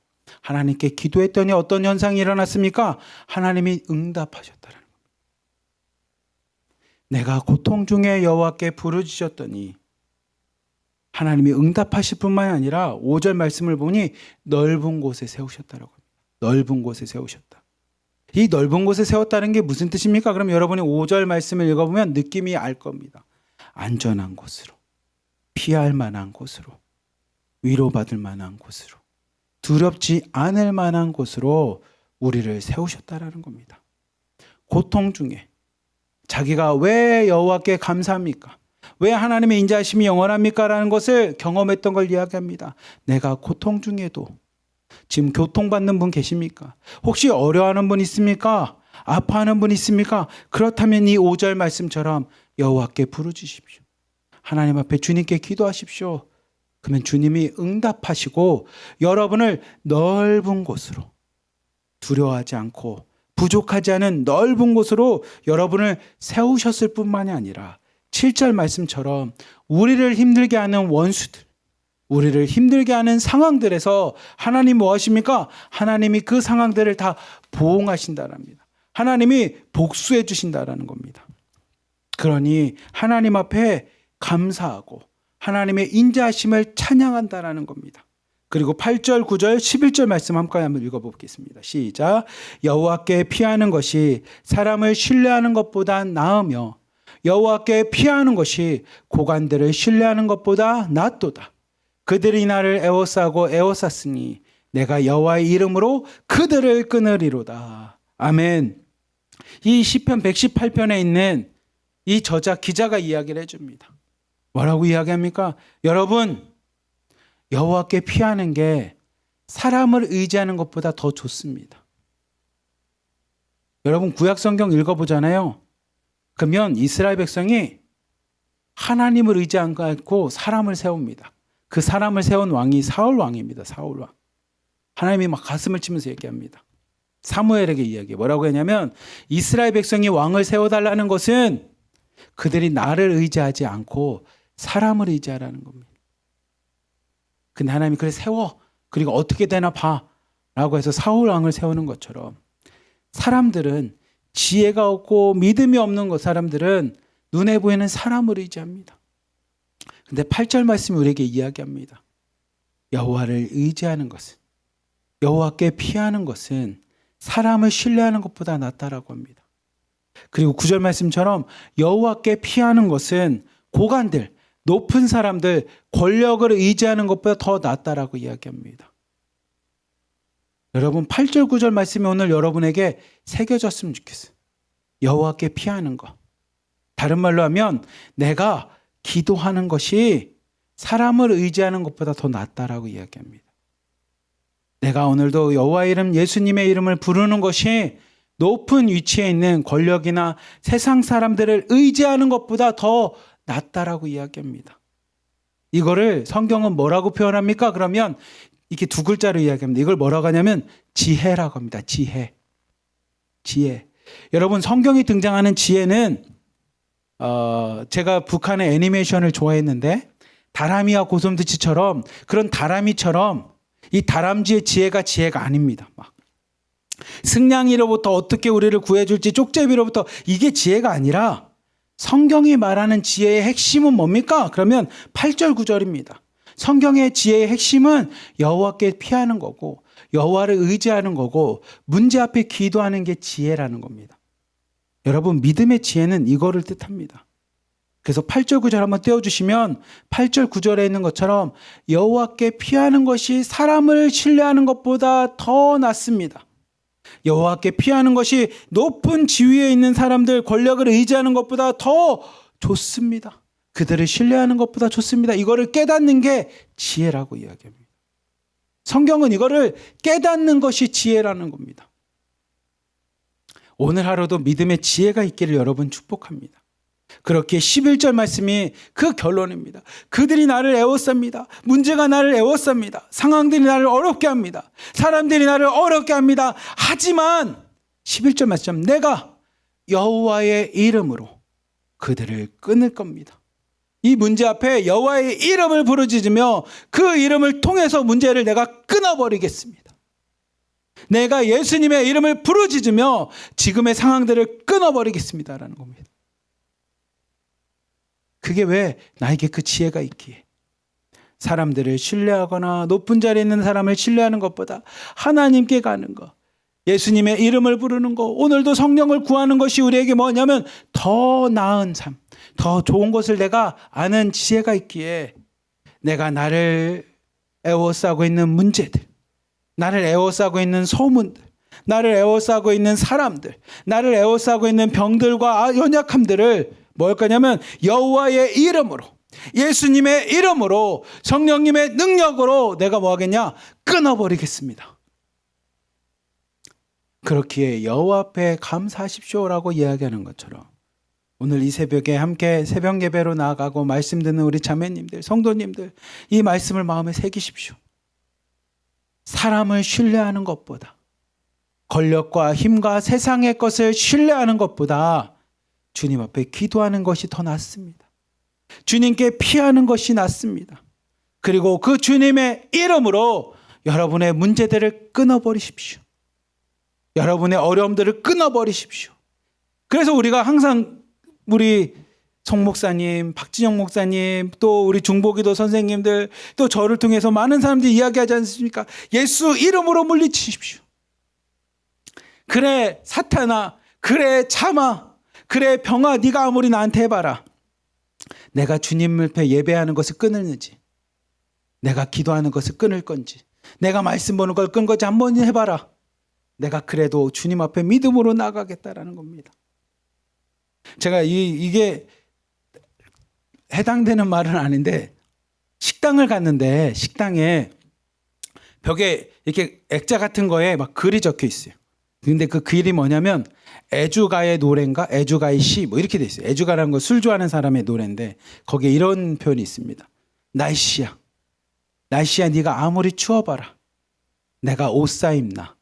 하나님께 기도했더니 어떤 현상이 일어났습니까? 하나님이 응답하셨다는 겁니다. 내가 고통 중에 여호와께 부르짖었더니 하나님이 응답하실 뿐만 아니라 5절 말씀을 보니 넓은 곳에 세우셨다라고 합니다. 넓은 곳에 세우셨다. 이 넓은 곳에 세웠다는 게 무슨 뜻입니까? 그럼 여러분이 5절 말씀을 읽어보면 느낌이 알 겁니다. 안전한 곳으로, 피할 만한 곳으로, 위로받을 만한 곳으로, 두렵지 않을 만한 곳으로 우리를 세우셨다라는 겁니다. 고통 중에 자기가 왜 여호와께 감사합니까? 왜 하나님의 인자하심이 영원합니까? 라는 것을 경험했던 걸 이야기합니다. 내가 고통 중에도 지금 고통받는 분 계십니까? 혹시 어려워하는 분 있습니까? 아파하는 분 있습니까? 그렇다면 이 5절 말씀처럼 여호와께 부르짖으십시오. 하나님 앞에 주님께 기도하십시오. 그러면 주님이 응답하시고 여러분을 넓은 곳으로 두려워하지 않고 부족하지 않은 넓은 곳으로 여러분을 세우셨을 뿐만이 아니라 7절 말씀처럼 우리를 힘들게 하는 원수들, 우리를 힘들게 하는 상황들에서 하나님 뭐 하십니까? 하나님이 그 상황들을 다 보응하신다랍니다. 하나님이 복수해 주신다라는 겁니다. 그러니 하나님 앞에 감사하고 하나님의 인자하심을 찬양한다라는 겁니다. 그리고 8절, 9절, 11절 말씀 함께 한번 읽어보겠습니다. 시작. 여호와께 피하는 것이 사람을 신뢰하는 것보다 나으며 여호와께 피하는 것이 고관들을 신뢰하는 것보다 낫도다. 그들이 나를 애워싸고 애워쌌으니 내가 여호와의 이름으로 그들을 끊으리로다. 아멘. 이 시편 118편에 있는 이 저자 기자가 이야기를 해줍니다. 뭐라고 이야기합니까? 여러분, 여호와께 피하는 게 사람을 의지하는 것보다 더 좋습니다. 여러분 구약 성경 읽어보잖아요. 그러면 이스라엘 백성이 하나님을 의지하지 않고 사람을 세웁니다. 그 사람을 세운 왕이 사울 왕입니다. 사울 왕. 하나님이 막 가슴을 치면서 얘기합니다. 사무엘에게 이야기해. 뭐라고 했냐면 이스라엘 백성이 왕을 세워달라는 것은 그들이 나를 의지하지 않고 사람을 의지하라는 겁니다. 근데 하나님이 그래 세워. 그리고 어떻게 되나 봐. 라고 해서 사울 왕을 세우는 것처럼 사람들은 지혜가 없고 믿음이 없는 것 사람들은 눈에 보이는 사람을 의지합니다. 근데 8절 말씀이 우리에게 이야기합니다. 여호와를 의지하는 것은 여호와께 피하는 것은 사람을 신뢰하는 것보다 낫다라고 합니다. 그리고 9절 말씀처럼 여호와께 피하는 것은 고관들, 높은 사람들, 권력을 의지하는 것보다 더 낫다라고 이야기합니다. 여러분 8절 9절 말씀이 오늘 여러분에게 새겨졌으면 좋겠어요. 여호와께 피하는 것. 다른 말로 하면 내가 기도하는 것이 사람을 의지하는 것보다 더 낫다라고 이야기합니다. 내가 오늘도 여호와의 이름, 예수님의 이름을 부르는 것이 높은 위치에 있는 권력이나 세상 사람들을 의지하는 것보다 더 낫다라고 이야기합니다. 이거를 성경은 뭐라고 표현합니까? 그러면 이렇게 두 글자로 이야기합니다. 이걸 뭐라고 하냐면 지혜라고 합니다. 지혜. 여러분 성경이 등장하는 지혜는 제가 북한의 애니메이션을 좋아했는데 다람이와 고슴도치처럼 그런 다람이처럼 이 다람쥐의 지혜가 아닙니다. 막 승냥이로부터 어떻게 우리를 구해줄지 쪽제비로부터 이게 지혜가 아니라 성경이 말하는 지혜의 핵심은 뭡니까? 그러면 8절 9절입니다. 성경의 지혜의 핵심은 여호와께 피하는 거고 여호와를 의지하는 거고 문제 앞에 기도하는 게 지혜라는 겁니다. 여러분 믿음의 지혜는 이거를 뜻합니다. 그래서 8절 9절 한번 떼어주시면 8절 9절에 있는 것처럼 여호와께 피하는 것이 사람을 신뢰하는 것보다 더 낫습니다. 여호와께 피하는 것이 높은 지위에 있는 사람들 권력을 의지하는 것보다 더 좋습니다. 그들을 신뢰하는 것보다 좋습니다. 이거를 깨닫는 게 지혜라고 이야기합니다. 성경은 이거를 깨닫는 것이 지혜라는 겁니다. 오늘 하루도 믿음의 지혜가 있기를 여러분 축복합니다. 그렇게 11절 말씀이 그 결론입니다. 그들이 나를 애워쌉니다. 문제가 나를 애워쌉니다. 상황들이 나를 어렵게 합니다. 사람들이 나를 어렵게 합니다. 하지만 11절 말씀 내가 여호와의 이름으로 그들을 끊을 겁니다. 이 문제 앞에 여호와의 이름을 부르짖으며 그 이름을 통해서 문제를 내가 끊어버리겠습니다. 내가 예수님의 이름을 부르짖으며 지금의 상황들을 끊어버리겠습니다라는 겁니다. 그게 왜 나에게 그 지혜가 있기에 사람들을 신뢰하거나 높은 자리에 있는 사람을 신뢰하는 것보다 하나님께 가는 것, 예수님의 이름을 부르는 것, 오늘도 성령을 구하는 것이 우리에게 뭐냐면 더 나은 삶, 더 좋은 것을 내가 아는 지혜가 있기에 내가 나를 애워싸고 있는 문제들, 나를 애워싸고 있는 소문들, 나를 애워싸고 있는 사람들, 나를 애워싸고 있는 병들과 연약함들을 뭘 거냐면 여호와의 이름으로, 예수님의 이름으로, 성령님의 능력으로 내가 뭐 하겠냐? 끊어버리겠습니다. 그렇기에 여호와 앞에 감사하십시오라고 이야기하는 것처럼 오늘 이 새벽에 함께 새벽 예배로 나아가고 말씀 듣는 우리 자매님들, 성도님들 이 말씀을 마음에 새기십시오. 사람을 신뢰하는 것보다, 권력과 힘과 세상의 것을 신뢰하는 것보다 주님 앞에 기도하는 것이 더 낫습니다. 주님께 피하는 것이 낫습니다. 그리고 그 주님의 이름으로 여러분의 문제들을 끊어버리십시오. 여러분의 어려움들을 끊어버리십시오. 그래서 우리가 항상 우리 송 목사님, 박진영 목사님, 또 우리 중보기도 선생님들, 또 저를 통해서 많은 사람들이 이야기하지 않습니까? 예수 이름으로 물리치십시오. 그래 사탄아, 그래 참아, 그래 병아, 네가 아무리 나한테 해봐라. 내가 주님 앞에 예배하는 것을 끊을는지, 내가 기도하는 것을 끊을 건지, 내가 말씀 보는 걸 끊을 건지 한번 해봐라. 내가 그래도 주님 앞에 믿음으로 나가겠다라는 겁니다. 제가 이게 해당되는 말은 아닌데 식당을 갔는데 식당에 벽에 이렇게 액자 같은 거에 막 글이 적혀 있어요. 근데 그 글이 뭐냐면 애주가의 노래인가 애주가의 시 뭐 이렇게 돼 있어요. 애주가라는 거 술 좋아하는 사람의 노래인데 거기에 이런 표현이 있습니다. 날씨야 네가 아무리 추워봐라 내가 옷 사입나.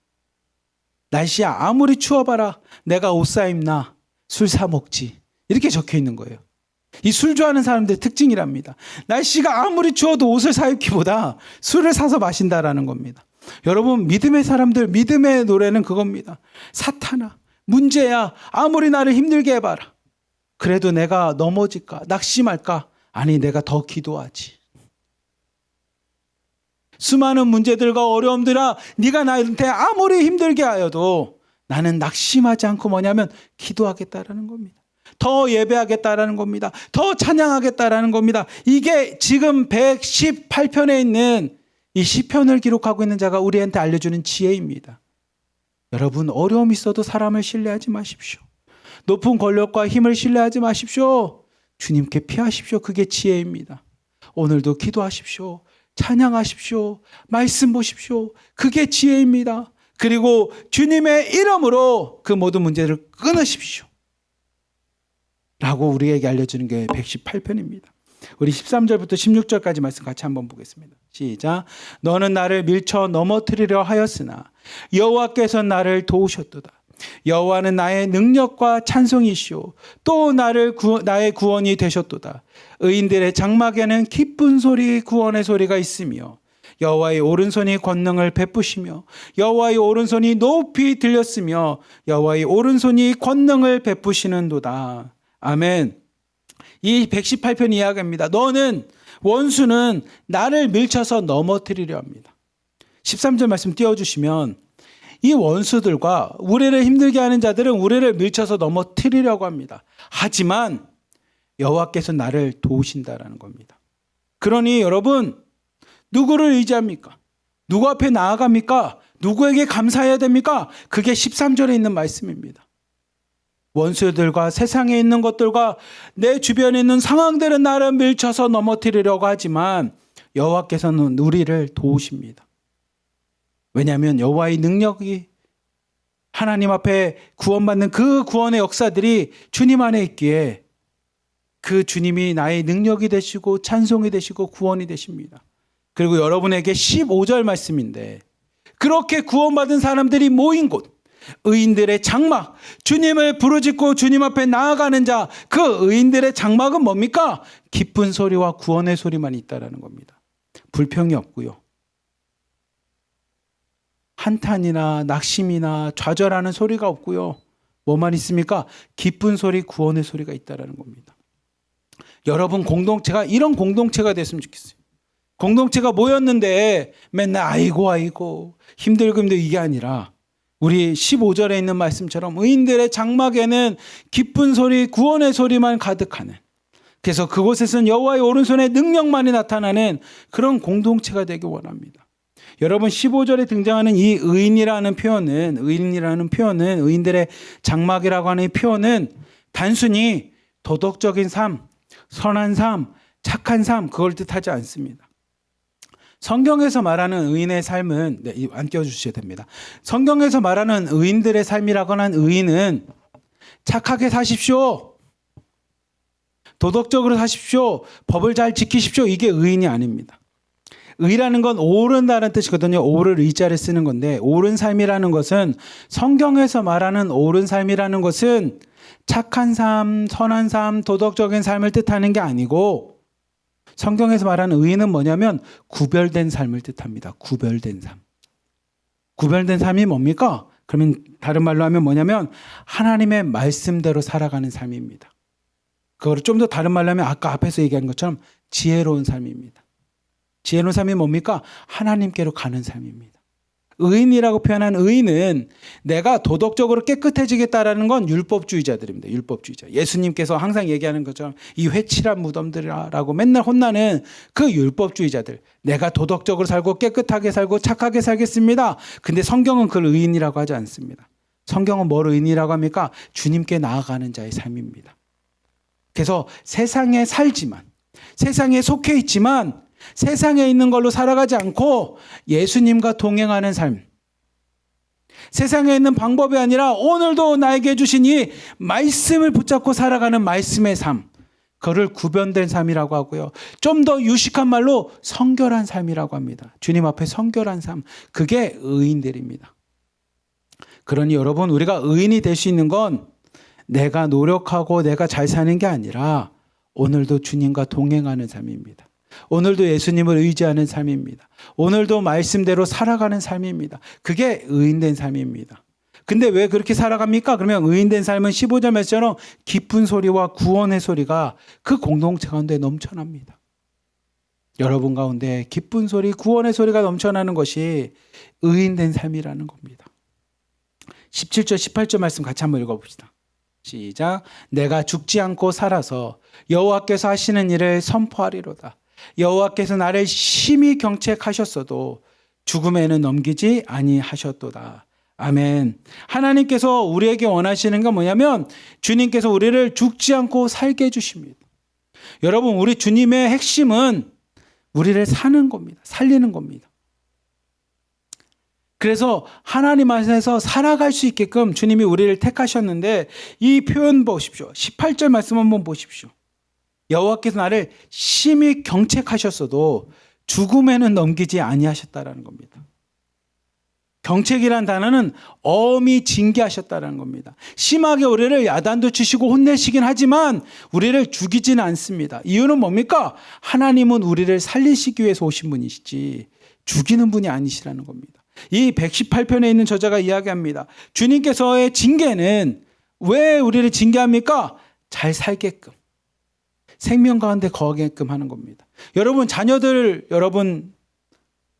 날씨야 아무리 추워봐라 내가 옷 사입나. 술 사 먹지. 이렇게 적혀 있는 거예요. 이 술 좋아하는 사람들의 특징이랍니다. 날씨가 아무리 추워도 옷을 사입기보다 술을 사서 마신다라는 겁니다. 여러분 믿음의 사람들 믿음의 노래는 그겁니다. 사탄아 문제야 아무리 나를 힘들게 해봐라. 그래도 내가 넘어질까 낙심할까? 아니 내가 더 기도하지. 수많은 문제들과 어려움들아 네가 나한테 아무리 힘들게 하여도 나는 낙심하지 않고 뭐냐면 기도하겠다라는 겁니다. 더 예배하겠다라는 겁니다. 더 찬양하겠다라는 겁니다. 이게 지금 118편에 있는 이 시편을 기록하고 있는 자가 우리한테 알려주는 지혜입니다. 여러분 어려움이 있어도 사람을 신뢰하지 마십시오. 높은 권력과 힘을 신뢰하지 마십시오. 주님께 피하십시오. 그게 지혜입니다. 오늘도 기도하십시오. 찬양하십시오. 말씀 보십시오. 그게 지혜입니다. 그리고 주님의 이름으로 그 모든 문제를 끊으십시오. 라고 우리에게 알려주는 게 118편입니다. 우리 13절부터 16절까지 말씀 같이 한번 보겠습니다. 시작. 너는 나를 밀쳐 넘어뜨리려 하였으나 여호와께서 나를 도우셨도다. 여호와는 나의 능력과 찬송이시오. 또 나의 구원이 되셨도다. 의인들의 장막에는 기쁜 소리 구원의 소리가 있으며 여호와의 오른손이 권능을 베푸시며 여호와의 오른손이 높이 들렸으며 여호와의 오른손이 권능을 베푸시는도다. 아멘. 이 118편 이야기입니다. 너는 원수는 나를 밀쳐서 넘어뜨리려 합니다. 13절 말씀 띄워주시면 이 원수들과 우리를 힘들게 하는 자들은 우리를 밀쳐서 넘어뜨리려고 합니다. 하지만 여호와께서 나를 도우신다라는 겁니다. 그러니 여러분 누구를 의지합니까? 누구 앞에 나아갑니까? 누구에게 감사해야 됩니까? 그게 13절에 있는 말씀입니다. 원수들과 세상에 있는 것들과 내 주변에 있는 상황들은 나를 밀쳐서 넘어뜨리려고 하지만 여호와께서는 우리를 도우십니다. 왜냐하면 여호와의 능력이 하나님 앞에 구원받는 그 구원의 역사들이 주님 안에 있기에 그 주님이 나의 능력이 되시고 찬송이 되시고 구원이 되십니다. 그리고 여러분에게 15절 말씀인데 그렇게 구원받은 사람들이 모인 곳 의인들의 장막, 주님을 부르짖고 주님 앞에 나아가는 자, 그 의인들의 장막은 뭡니까? 기쁜 소리와 구원의 소리만 있다라는 겁니다. 불평이 없고요. 한탄이나 낙심이나 좌절하는 소리가 없고요. 뭐만 있습니까? 기쁜 소리, 구원의 소리가 있다라는 겁니다. 여러분 공동체가 이런 공동체가 됐으면 좋겠어요. 공동체가 모였는데 맨날 아이고 힘들고 이게 아니라 우리 15절에 있는 말씀처럼 의인들의 장막에는 기쁜 소리, 구원의 소리만 가득하는, 그래서 그곳에서는 여호와의 오른손의 능력만이 나타나는 그런 공동체가 되길 원합니다. 여러분 15절에 등장하는 이 의인이라는 표현은 의인들의 장막이라고 하는 이 표현은 단순히 도덕적인 삶, 선한 삶, 착한 삶 그걸 뜻하지 않습니다. 성경에서 말하는 의인의 삶은 안 껴주셔야 됩니다. 성경에서 말하는 의인들의 삶이라고 하는 의인은 착하게 사십시오. 도덕적으로 사십시오. 법을 잘 지키십시오. 이게 의인이 아닙니다. 의라는 건 옳은다는 뜻이거든요. 옳을 의자를 쓰는 건데 옳은 삶이라는 것은 성경에서 말하는 옳은 삶이라는 것은 착한 삶, 선한 삶, 도덕적인 삶을 뜻하는 게 아니고 성경에서 말하는 의인은 뭐냐면 구별된 삶을 뜻합니다. 구별된 삶. 구별된 삶이 뭡니까? 그러면 다른 말로 하면 뭐냐면 하나님의 말씀대로 살아가는 삶입니다. 그거를 좀 더 다른 말로 하면 아까 앞에서 얘기한 것처럼 지혜로운 삶입니다. 지혜로운 삶이 뭡니까? 하나님께로 가는 삶입니다. 의인이라고 표현한 의인은 내가 도덕적으로 깨끗해지겠다라는 건 율법주의자들입니다. 율법주의자. 예수님께서 항상 얘기하는 것처럼 이 회칠한 무덤들이라고 맨날 혼나는 그 율법주의자들. 내가 도덕적으로 살고 깨끗하게 살고 착하게 살겠습니다. 근데 성경은 그걸 의인이라고 하지 않습니다. 성경은 뭘 의인이라고 합니까? 주님께 나아가는 자의 삶입니다. 그래서 세상에 살지만, 세상에 속해 있지만 세상에 있는 걸로 살아가지 않고 예수님과 동행하는 삶. 세상에 있는 방법이 아니라 오늘도 나에게 주신 이 말씀을 붙잡고 살아가는 말씀의 삶. 그를 구별된 삶이라고 하고요. 좀 더 유식한 말로 성결한 삶이라고 합니다. 주님 앞에 성결한 삶. 그게 의인들입니다. 그러니 여러분, 우리가 의인이 될 수 있는 건 내가 노력하고 내가 잘 사는 게 아니라 오늘도 주님과 동행하는 삶입니다. 오늘도 예수님을 의지하는 삶입니다. 오늘도 말씀대로 살아가는 삶입니다. 그게 의인된 삶입니다. 근데 왜 그렇게 살아갑니까? 그러면 의인된 삶은 15절 말씀처럼 기쁜 소리와 구원의 소리가 그 공동체 가운데 넘쳐납니다. 여러분 가운데 기쁜 소리, 구원의 소리가 넘쳐나는 것이 의인된 삶이라는 겁니다. 17절, 18절 말씀 같이 한번 읽어봅시다. 시작. 내가 죽지 않고 살아서 여호와께서 하시는 일을 선포하리로다. 여호와께서 나를 심히 경책하셨어도 죽음에는 넘기지 아니하셨도다. 아멘. 하나님께서 우리에게 원하시는 건 뭐냐면 주님께서 우리를 죽지 않고 살게 해주십니다. 여러분, 우리 주님의 핵심은 우리를 사는 겁니다. 살리는 겁니다. 그래서 하나님 안에서 살아갈 수 있게끔 주님이 우리를 택하셨는데 이 표현 보십시오. 18절 말씀 한번 보십시오. 여호와께서 나를 심히 경책하셨어도 죽음에는 넘기지 아니하셨다라는 겁니다. 경책이란 단어는 엄히 징계하셨다는 겁니다. 심하게 우리를 야단도 치시고 혼내시긴 하지만 우리를 죽이지는 않습니다. 이유는 뭡니까? 하나님은 우리를 살리시기 위해서 오신 분이시지 죽이는 분이 아니시라는 겁니다. 이 118편에 있는 저자가 이야기합니다. 주님께서의 징계는 왜 우리를 징계합니까? 잘 살게끔, 생명 가운데 거하게끔 하는 겁니다. 여러분, 자녀들 여러분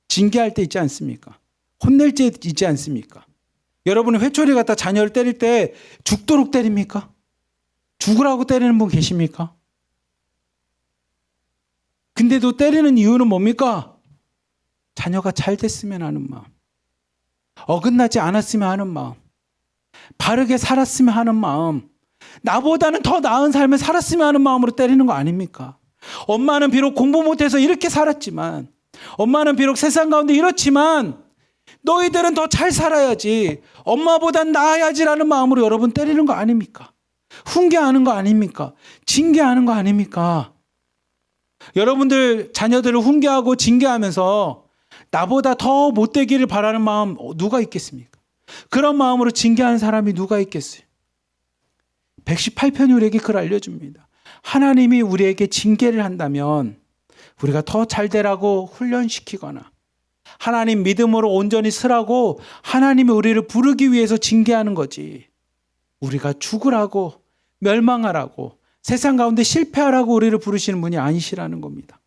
징계할 때 있지 않습니까? 혼낼 때 있지 않습니까? 여러분은 회초리 갖다 자녀를 때릴 때 죽도록 때립니까? 죽으라고 때리는 분 계십니까? 근데도 때리는 이유는 뭡니까? 자녀가 잘 됐으면 하는 마음, 어긋나지 않았으면 하는 마음, 바르게 살았으면 하는 마음, 나보다는 더 나은 삶을 살았으면 하는 마음으로 때리는 거 아닙니까? 엄마는 비록 공부 못해서 이렇게 살았지만, 엄마는 비록 세상 가운데 이렇지만 너희들은 더 잘 살아야지, 엄마보단 나아야지라는 마음으로 여러분 때리는 거 아닙니까? 훈계하는 거 아닙니까? 징계하는 거 아닙니까? 여러분들 자녀들을 훈계하고 징계하면서 나보다 더 못되기를 바라는 마음 누가 있겠습니까? 그런 마음으로 징계하는 사람이 누가 있겠어요? 118편이 우리에게 그걸 알려줍니다. 하나님이 우리에게 징계를 한다면 우리가 더 잘 되라고 훈련시키거나 하나님 믿음으로 온전히 쓰라고 하나님이 우리를 부르기 위해서 징계하는 거지, 우리가 죽으라고 멸망하라고 세상 가운데 실패하라고 우리를 부르시는 분이 아니시라는 겁니다.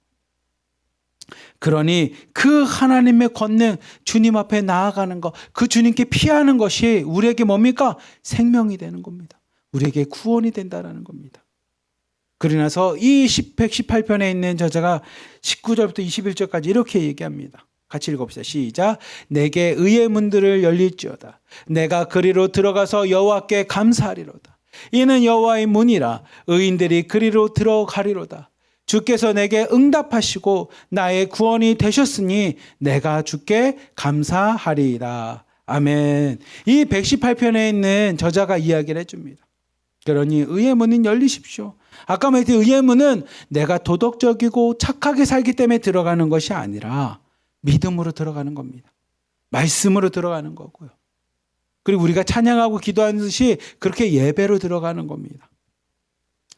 그러니 그 하나님의 권능, 주님 앞에 나아가는 것, 그 주님께 피하는 것이 우리에게 뭡니까? 생명이 되는 겁니다. 우리에게 구원이 된다는 겁니다. 그러나서 이 118편에 있는 저자가 19절부터 21절까지 이렇게 얘기합니다. 같이 읽어봅시다. 시작. 내게 의의 문들을 열릴지어다. 내가 그리로 들어가서 여호와께 감사하리로다. 이는 여호와의 문이라. 의인들이 그리로 들어가리로다. 주께서 내게 응답하시고 나의 구원이 되셨으니 내가 주께 감사하리이다. 아멘. 이 118편에 있는 저자가 이야기를 해줍니다. 그러니 의의 문은 열리십시오. 아까 말했듯이 의의 문은 내가 도덕적이고 착하게 살기 때문에 들어가는 것이 아니라 믿음으로 들어가는 겁니다. 말씀으로 들어가는 거고요. 그리고 우리가 찬양하고 기도하는 듯이 그렇게 예배로 들어가는 겁니다.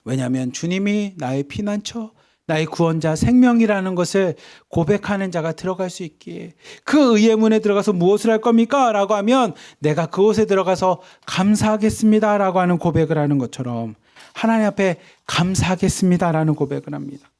왜냐하면 주님이 나의 피난처, 나의 구원자, 생명이라는 것을 고백하는 자가 들어갈 수 있기에 그 의의 문에 들어가서 무엇을 할 겁니까? 라고 하면 내가 그곳에 들어가서 감사하겠습니다 라고 하는 고백을 하는 것처럼 하나님 앞에 감사하겠습니다 라는 고백을 합니다.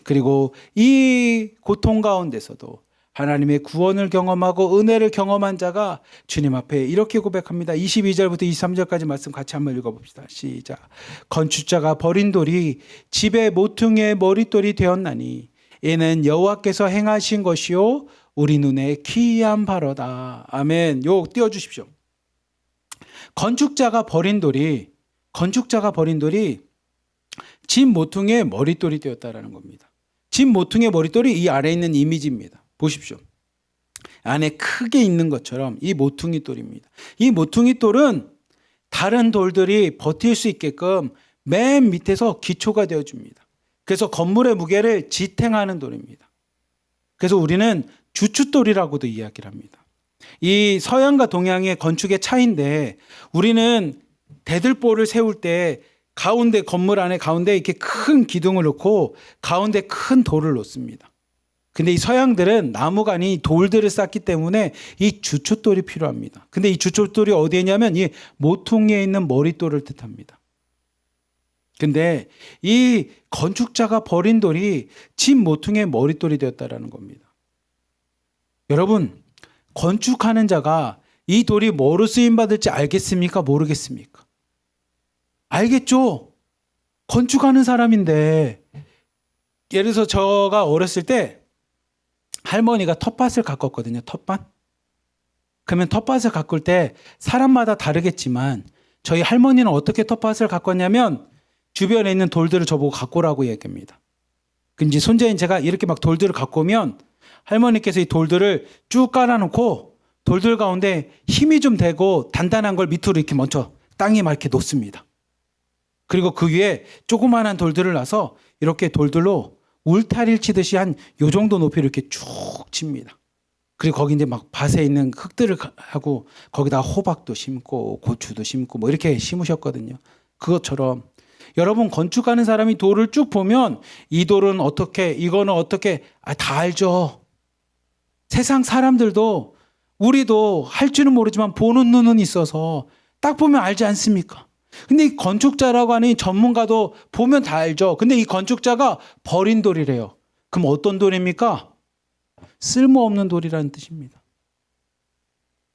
그리고 이 고통 가운데서도 하나님의 구원을 경험하고 은혜를 경험한 자가 주님 앞에 이렇게 고백합니다. 22절부터 23절까지 말씀 같이 한번 읽어봅시다. 시작. 건축자가 버린 돌이 집의 모퉁이의 머릿돌이 되었나니 이는 여호와께서 행하신 것이요 우리 눈에 기이한 바로다. 아멘. 요 띄워주십시오. 건축자가 버린 돌이 집 모퉁이의 머릿돌이 되었다라는 겁니다. 진 모퉁이의 머릿돌이 이 아래에 있는 이미지입니다. 보십시오. 안에 크게 있는 것처럼 이 모퉁이 돌입니다. 이 모퉁이 돌은 다른 돌들이 버틸 수 있게끔 맨 밑에서 기초가 되어줍니다. 그래서 건물의 무게를 지탱하는 돌입니다. 그래서 우리는 주춧돌이라고도 이야기를 합니다. 이 서양과 동양의 건축의 차이인데 우리는 대들보를 세울 때 가운데 건물 안에 가운데 이렇게 큰 기둥을 놓고 가운데 큰 돌을 놓습니다. 근데 이 서양들은 나무가 아닌 돌들을 쌓기 때문에 이 주춧돌이 필요합니다. 근데 이 주춧돌이 어디에 있냐면 이 모퉁이에 있는 머릿돌을 뜻합니다. 근데 이 건축자가 버린 돌이 진 모퉁이의 머릿돌이 되었다라는 겁니다. 여러분, 건축하는 자가 이 돌이 뭐로 쓰임 받을지 알겠습니까? 모르겠습니까? 알겠죠? 건축하는 사람인데 예를 들어서 제가 어렸을 때 할머니가 텃밭을 가꿨거든요. 텃밭. 그러면 텃밭을 가꿀 때 사람마다 다르겠지만 저희 할머니는 어떻게 텃밭을 가꿨냐면 주변에 있는 돌들을 저보고 가꾸라고 얘기합니다. 근데 손자인 제가 이렇게 막 돌들을 가꾸면 할머니께서 이 돌들을 쭉 깔아놓고 돌들 가운데 힘이 좀 되고 단단한 걸 밑으로 이렇게 먼저 땅에 막 이렇게 놓습니다. 그리고 그 위에 조그마한 돌들을 놔서 이렇게 돌들로 울타리를 치듯이 한 요 정도 높이로 이렇게 쭉 칩니다. 그리고 거기 이제 막 밭에 있는 흙들을 하고 거기다 호박도 심고 고추도 심고 뭐 이렇게 심으셨거든요. 그것처럼 여러분 건축하는 사람이 돌을 쭉 보면 이 돌은 어떻게 이거는 어떻게 다 알죠. 세상 사람들도 우리도 할 줄은 모르지만 보는 눈은 있어서 딱 보면 알지 않습니까? 근데 이 건축자라고 하는 이 전문가도 보면 다 알죠. 근데 이 건축자가 버린 돌이래요. 그럼 어떤 돌입니까? 쓸모없는 돌이라는 뜻입니다.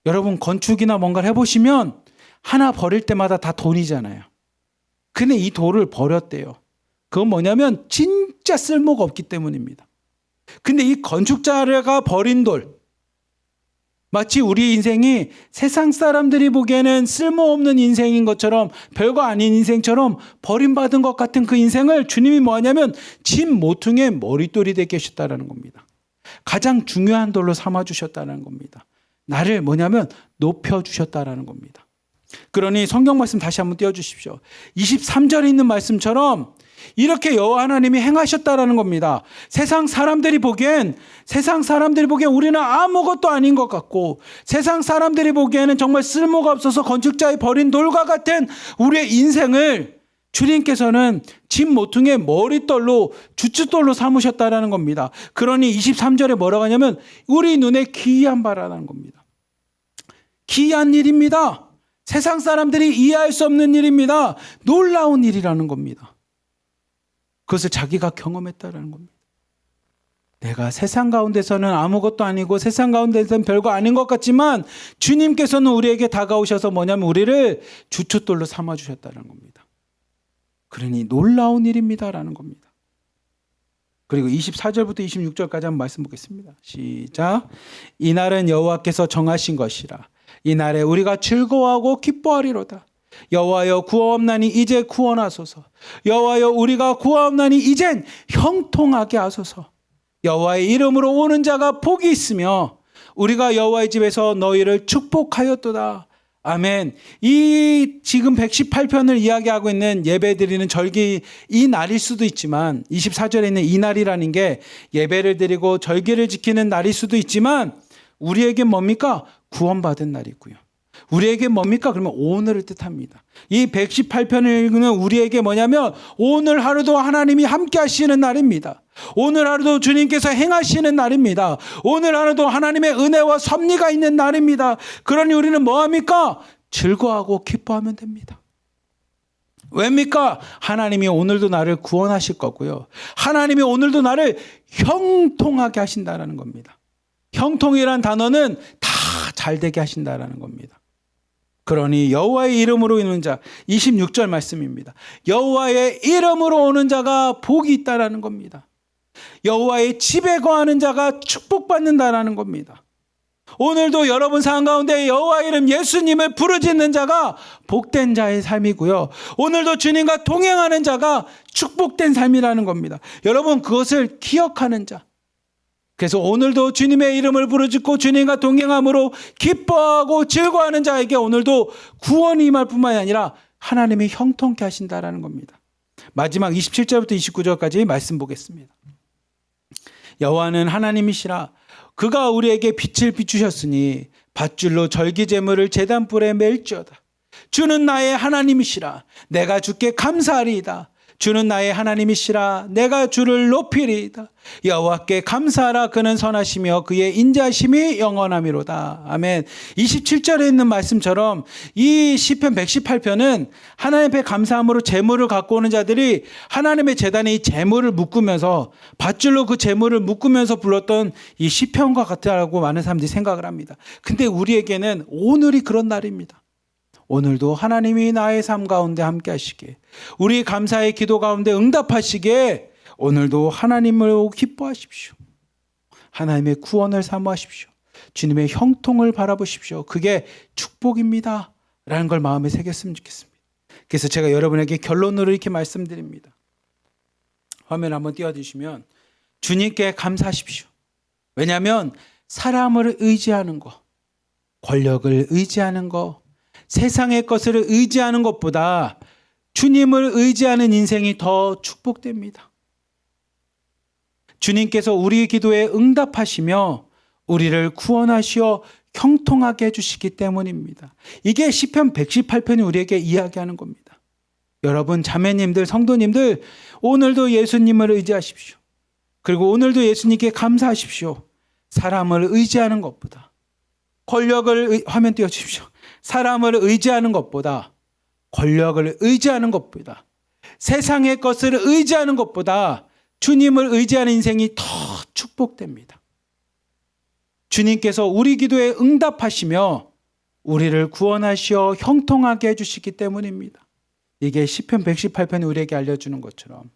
여러분 건축이나 뭔가를 해보시면 하나 버릴 때마다 다 돈이잖아요. 근데 이 돌을 버렸대요. 그건 뭐냐면 진짜 쓸모가 없기 때문입니다. 근데 이 건축자가 버린 돌, 마치 우리 인생이 세상 사람들이 보기에는 쓸모없는 인생인 것처럼 별거 아닌 인생처럼 버림받은 것 같은 그 인생을 주님이 뭐하냐면 진 모퉁이의 머릿돌이 되게 하셨다는 겁니다. 가장 중요한 돌로 삼아주셨다는 겁니다. 나를 뭐냐면 높여주셨다는 겁니다. 그러니 성경 말씀 다시 한번 띄워주십시오. 23절에 있는 말씀처럼 이렇게 여호와 하나님이 행하셨다라는 겁니다. 세상 사람들이 보기엔 우리는 아무것도 아닌 것 같고 세상 사람들이 보기에는 정말 쓸모가 없어서 건축자의 버린 돌과 같은 우리의 인생을 주님께서는 진 모퉁이의 머릿돌로 주춧돌로 삼으셨다라는 겁니다. 그러니 23절에 뭐라고 하냐면 우리 눈에 기이한 바라는 겁니다. 기이한 일입니다. 세상 사람들이 이해할 수 없는 일입니다. 놀라운 일이라는 겁니다. 그것을 자기가 경험했다는 겁니다. 내가 세상 가운데서는 아무것도 아니고 세상 가운데서는 별거 아닌 것 같지만 주님께서는 우리에게 다가오셔서 뭐냐면 우리를 주춧돌로 삼아주셨다는 겁니다. 그러니 놀라운 일입니다라는 겁니다. 그리고 24절부터 26절까지 한번 말씀 보겠습니다. 시작. 이날은 여호와께서 정하신 것이라. 이날에 우리가 즐거워하고 기뻐하리로다. 여호와여 구하옵나니 이제 구원하소서. 여호와여 우리가 구하옵나니 이젠 형통하게 하소서. 여호와의 이름으로 오는 자가 복이 있으며 우리가 여호와의 집에서 너희를 축복하였도다. 아멘. 이 지금 118편을 이야기하고 있는 예배드리는 절기 이 날일 수도 있지만 24절에 있는 이 날이라는 게 예배를 드리고 절기를 지키는 날일 수도 있지만 우리에게 뭡니까? 구원받은 날이고요. 우리에게 뭡니까? 그러면 오늘을 뜻합니다. 이 118편을 읽는 우리에게 뭐냐면 오늘 하루도 하나님이 함께 하시는 날입니다. 오늘 하루도 주님께서 행하시는 날입니다. 오늘 하루도 하나님의 은혜와 섭리가 있는 날입니다. 그러니 우리는 뭐합니까? 즐거워하고 기뻐하면 됩니다. 왜입니까? 하나님이 오늘도 나를 구원하실 거고요. 하나님이 오늘도 나를 형통하게 하신다는 겁니다. 형통이란 단어는 다 잘되게 하신다는 겁니다. 그러니 여호와의 이름으로 오는 자 26절 말씀입니다. 여호와의 이름으로 오는 자가 복이 있다라는 겁니다. 여호와의 집에 거하는 자가 축복받는다라는 겁니다. 오늘도 여러분 삶 가운데 여호와 이름 예수님을 부르짖는 자가 복된 자의 삶이고요. 오늘도 주님과 동행하는 자가 축복된 삶이라는 겁니다. 여러분 그것을 기억하는 자. 그래서 오늘도 주님의 이름을 부르짖고 주님과 동행함으로 기뻐하고 즐거워하는 자에게 오늘도 구원이 임할 뿐만이 아니라 하나님이 형통케 하신다라는 겁니다. 마지막 27절부터 29절까지 말씀 보겠습니다. 여호와는 하나님이시라. 그가 우리에게 빛을 비추셨으니 밧줄로 절기제물을 제단불에 맬지어다. 주는 나의 하나님이시라. 내가 주께 감사하리이다. 주는 나의 하나님이시라. 내가 주를 높이리이다. 여호와께 감사하라. 그는 선하시며 그의 인자심이 영원하미로다. 아멘. 27절에 있는 말씀처럼 이 시편 118편은 하나님 앞에 감사함으로 제물을 갖고 오는 자들이 하나님의 제단에 이 제물을 묶으면서 밧줄로 그 제물을 묶으면서 불렀던 이 시편과 같다고 많은 사람들이 생각을 합니다. 근데 우리에게는 오늘이 그런 날입니다. 오늘도 하나님이 나의 삶 가운데 함께 하시기에, 우리 감사의 기도 가운데 응답하시기에 오늘도 하나님을 기뻐하십시오. 하나님의 구원을 사모하십시오. 주님의 형통을 바라보십시오. 그게 축복입니다 라는 걸 마음에 새겼으면 좋겠습니다. 그래서 제가 여러분에게 결론으로 이렇게 말씀드립니다. 화면 한번 띄워주시면, 주님께 감사하십시오. 왜냐하면 사람을 의지하는 거, 권력을 의지하는 거, 세상의 것을 의지하는 것보다 주님을 의지하는 인생이 더 축복됩니다. 주님께서 우리의 기도에 응답하시며 우리를 구원하시어 형통하게 해주시기 때문입니다. 이게 시편 118편이 우리에게 이야기하는 겁니다. 여러분 자매님들, 성도님들, 오늘도 예수님을 의지하십시오. 그리고 오늘도 예수님께 감사하십시오. 사람을 의지하는 것보다, 권력을 화면 띄워주십시오. 사람을 의지하는 것보다, 권력을 의지하는 것보다, 세상의 것을 의지하는 것보다 주님을 의지하는 인생이 더 축복됩니다. 주님께서 우리 기도에 응답하시며 우리를 구원하시어 형통하게 해주시기 때문입니다. 이게 시편 118편이 우리에게 알려주는 것처럼,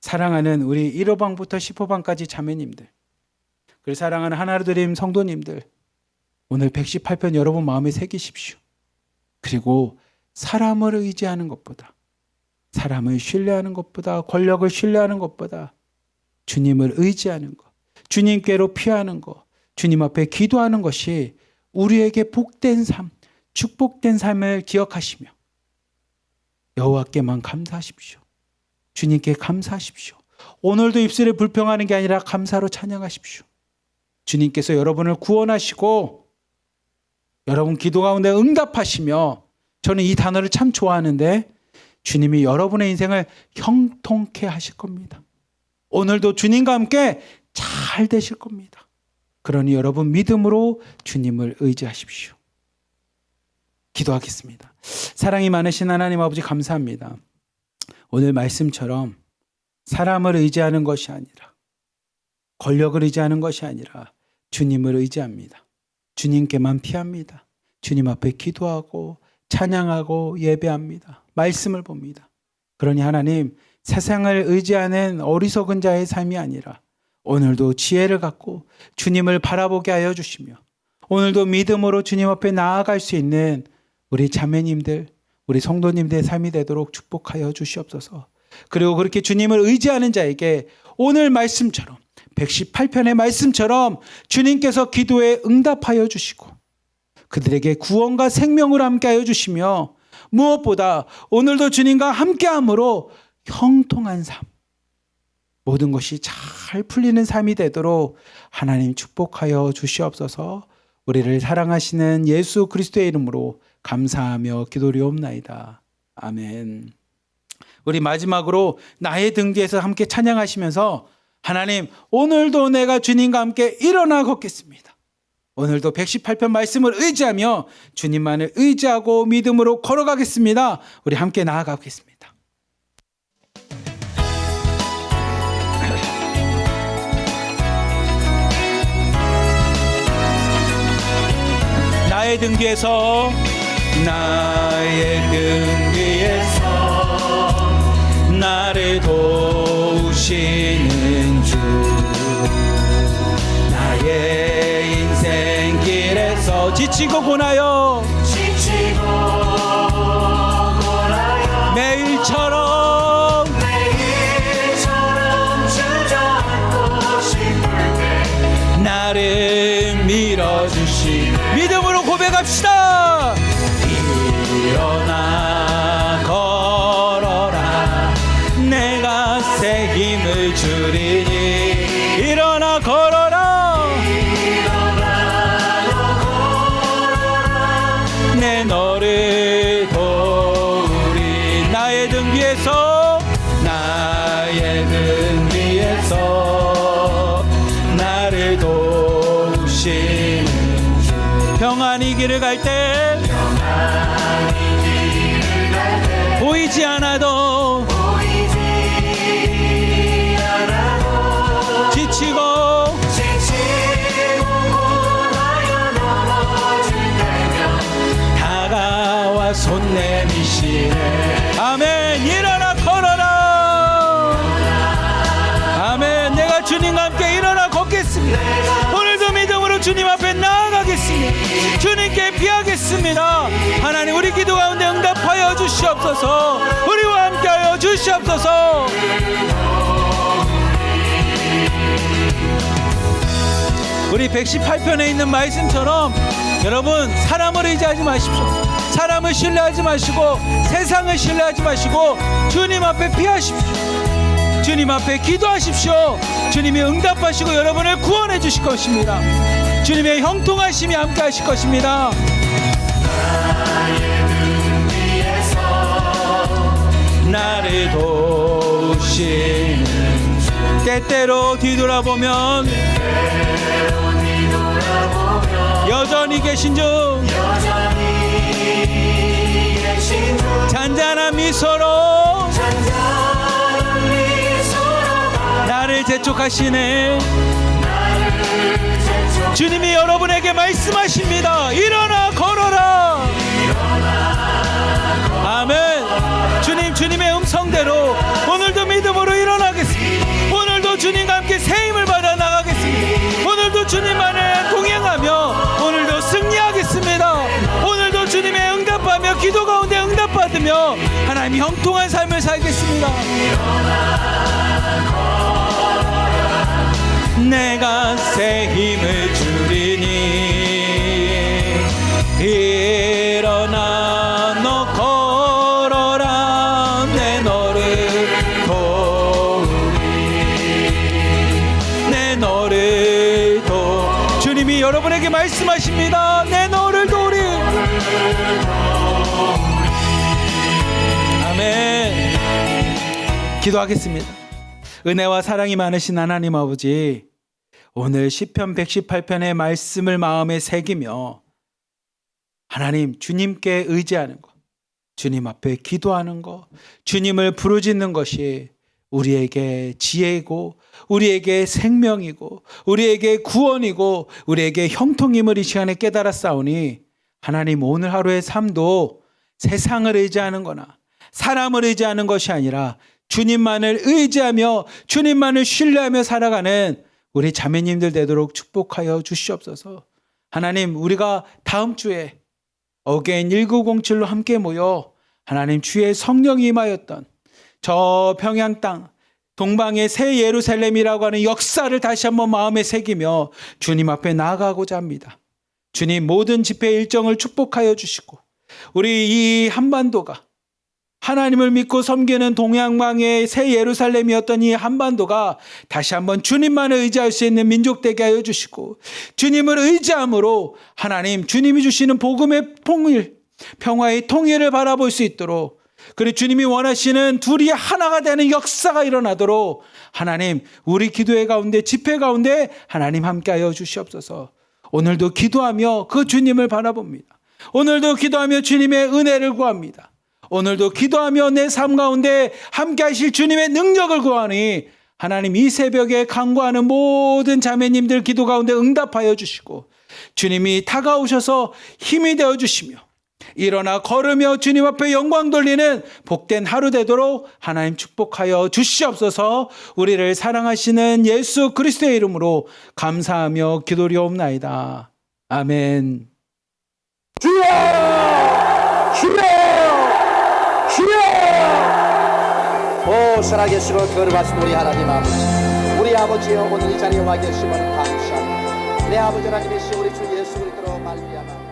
사랑하는 우리 1호방부터 10호방까지 자매님들, 그리고 사랑하는 하나로드림 성도님들, 오늘 118편 여러분 마음에 새기십시오. 그리고 사람을 의지하는 것보다, 사람을 신뢰하는 것보다, 권력을 신뢰하는 것보다 주님을 의지하는 것, 주님께로 피하는 것, 주님 앞에 기도하는 것이 우리에게 복된 삶, 축복된 삶을 기억하시며 여호와께만 감사하십시오. 주님께 감사하십시오. 오늘도 입술에 불평하는 게 아니라 감사로 찬양하십시오. 주님께서 여러분을 구원하시고 여러분 기도 가운데 응답하시며, 저는 이 단어를 참 좋아하는데, 주님이 여러분의 인생을 형통케 하실 겁니다. 오늘도 주님과 함께 잘 되실 겁니다. 그러니 여러분 믿음으로 주님을 의지하십시오. 기도하겠습니다. 사랑이 많으신 하나님 아버지 감사합니다. 오늘 말씀처럼 사람을 의지하는 것이 아니라, 권력을 의지하는 것이 아니라 주님을 의지합니다. 주님께만 피합니다. 주님 앞에 기도하고 찬양하고 예배합니다. 말씀을 봅니다. 그러니 하나님, 세상을 의지하는 어리석은 자의 삶이 아니라 오늘도 지혜를 갖고 주님을 바라보게 하여 주시며, 오늘도 믿음으로 주님 앞에 나아갈 수 있는 우리 자매님들, 우리 성도님들의 삶이 되도록 축복하여 주시옵소서. 그리고 그렇게 주님을 의지하는 자에게 오늘 말씀처럼, 118편의 말씀처럼 주님께서 기도에 응답하여 주시고 그들에게 구원과 생명을 함께하여 주시며, 무엇보다 오늘도 주님과 함께함으로 형통한 삶, 모든 것이 잘 풀리는 삶이 되도록 하나님 축복하여 주시옵소서. 우리를 사랑하시는 예수 그리스도의 이름으로 감사하며 기도리옵나이다. 아멘. 우리 마지막으로 나의 등 뒤에서 함께 찬양하시면서, 하나님 오늘도 내가 주님과 함께 일어나 걷겠습니다. 오늘도 118편 말씀을 의지하며 주님만을 의지하고 믿음으로 걸어가겠습니다. 우리 함께 나아가겠습니다. 나의 등 뒤에서, 나의 등 뒤에서 나를 도우시는 주, 나의 인생 길 지치고 고나요 매일처럼 주저앉고 싶을 때 나를 밀어주시 믿음으로 고백합시다. 일어나 걸어라 내가 새 힘을 주리니 일어나 걸어라 내 너를 도우리 나의 등 위에서 나를 도우시는 주 평안히 길을 갈 때 보이지 않아도 지치고 고나여 넘어질 때면 다가와 손 내미시네 아멘 일어나 걸어라 아멘 내가 주님과 함께 일어나 걷겠습니다 오늘도 믿음으로 주님 앞에 나아가겠습니다 주님께 비하겠습니다 하나님 우리 기도 가운데 응답하여 주시옵소서 우리와 함께하여 주시옵소서 우리 118편에 있는 말씀처럼 여러분 사람을 의지하지 마십시오 사람을 신뢰하지 마시고 세상을 신뢰하지 마시고 주님 앞에 피하십시오 주님 앞에 기도하십시오 주님이 응답하시고 여러분을 구원해 주실 것입니다 주님의 형통하심이 함께 하실 것입니다 나를 도우시는 때때로 뒤돌아보면 여전히 계신 중 잔잔한 미소로 나를 재촉하시네 주님이 여러분에게 말씀하십니다 일어나 걸어라 아멘 주님의 음성대로 오늘도 믿음으로 일어나겠습니다 오늘도 주님과 함께 새 힘을 받아 나가겠습니다 오늘도 주님만을 동행하며 오늘도 승리하겠습니다 오늘도 주님의 응답하며 기도 가운데 응답받으며 하나님이 형통한 삶을 살겠습니다 내가 새 힘을 주리니 일어나 너 걸어라 내 너를 도우리 주님이 여러분에게 말씀하십니다 내 너를 도우리 아멘 기도하겠습니다 은혜와 사랑이 많으신 하나님 아버지 오늘 시편 118편의 말씀을 마음에 새기며 하나님 주님께 의지하는 것 주님 앞에 기도하는 것 주님을 부르짖는 것이 우리에게 지혜이고 우리에게 생명이고 우리에게 구원이고 우리에게 형통임을 이 시간에 깨달았사오니 하나님 오늘 하루의 삶도 세상을 의지하는 거나 사람을 의지하는 것이 아니라 주님만을 의지하며 주님만을 신뢰하며 살아가는 우리 자매님들 되도록 축복하여 주시옵소서. 하나님 우리가 다음 주에 어게인 1907로 함께 모여 하나님 주의 성령이 임하였던 저 평양 땅 동방의 새 예루살렘이라고 하는 역사를 다시 한번 마음에 새기며 주님 앞에 나아가고자 합니다. 주님 모든 집회 일정을 축복하여 주시고 우리 이 한반도가 하나님을 믿고 섬기는 동양방의 새 예루살렘이었던 이 한반도가 다시 한번 주님만을 의지할 수 있는 민족 되게 하여 주시고 주님을 의지함으로 하나님 주님이 주시는 복음의 통일, 평화의 통일을 바라볼 수 있도록 그리고 주님이 원하시는 둘이 하나가 되는 역사가 일어나도록 하나님 우리 기도회 가운데 집회 가운데 하나님 함께하여 주시옵소서. 오늘도 기도하며 그 주님을 바라봅니다. 오늘도 기도하며 주님의 은혜를 구합니다. 오늘도 기도하며 내 삶 가운데 함께 하실 주님의 능력을 구하니 하나님 이 새벽에 간구하는 모든 자매님들 기도 가운데 응답하여 주시고 주님이 다가오셔서 힘이 되어 주시며 일어나 걸으며 주님 앞에 영광 돌리는 복된 하루 되도록 하나님 축복하여 주시옵소서. 우리를 사랑하시는 예수 그리스도의 이름으로 감사하며 기도리옵나이다. 아멘. 주여 주여. 오 살아계시고 거룩하신 우리 하나님 아버지, 우리 아버지여 오늘 이 자리에 와 계심을 감사합니다. 내 아버지 하나님이시 우리 주 예수 그리스도로 말미암아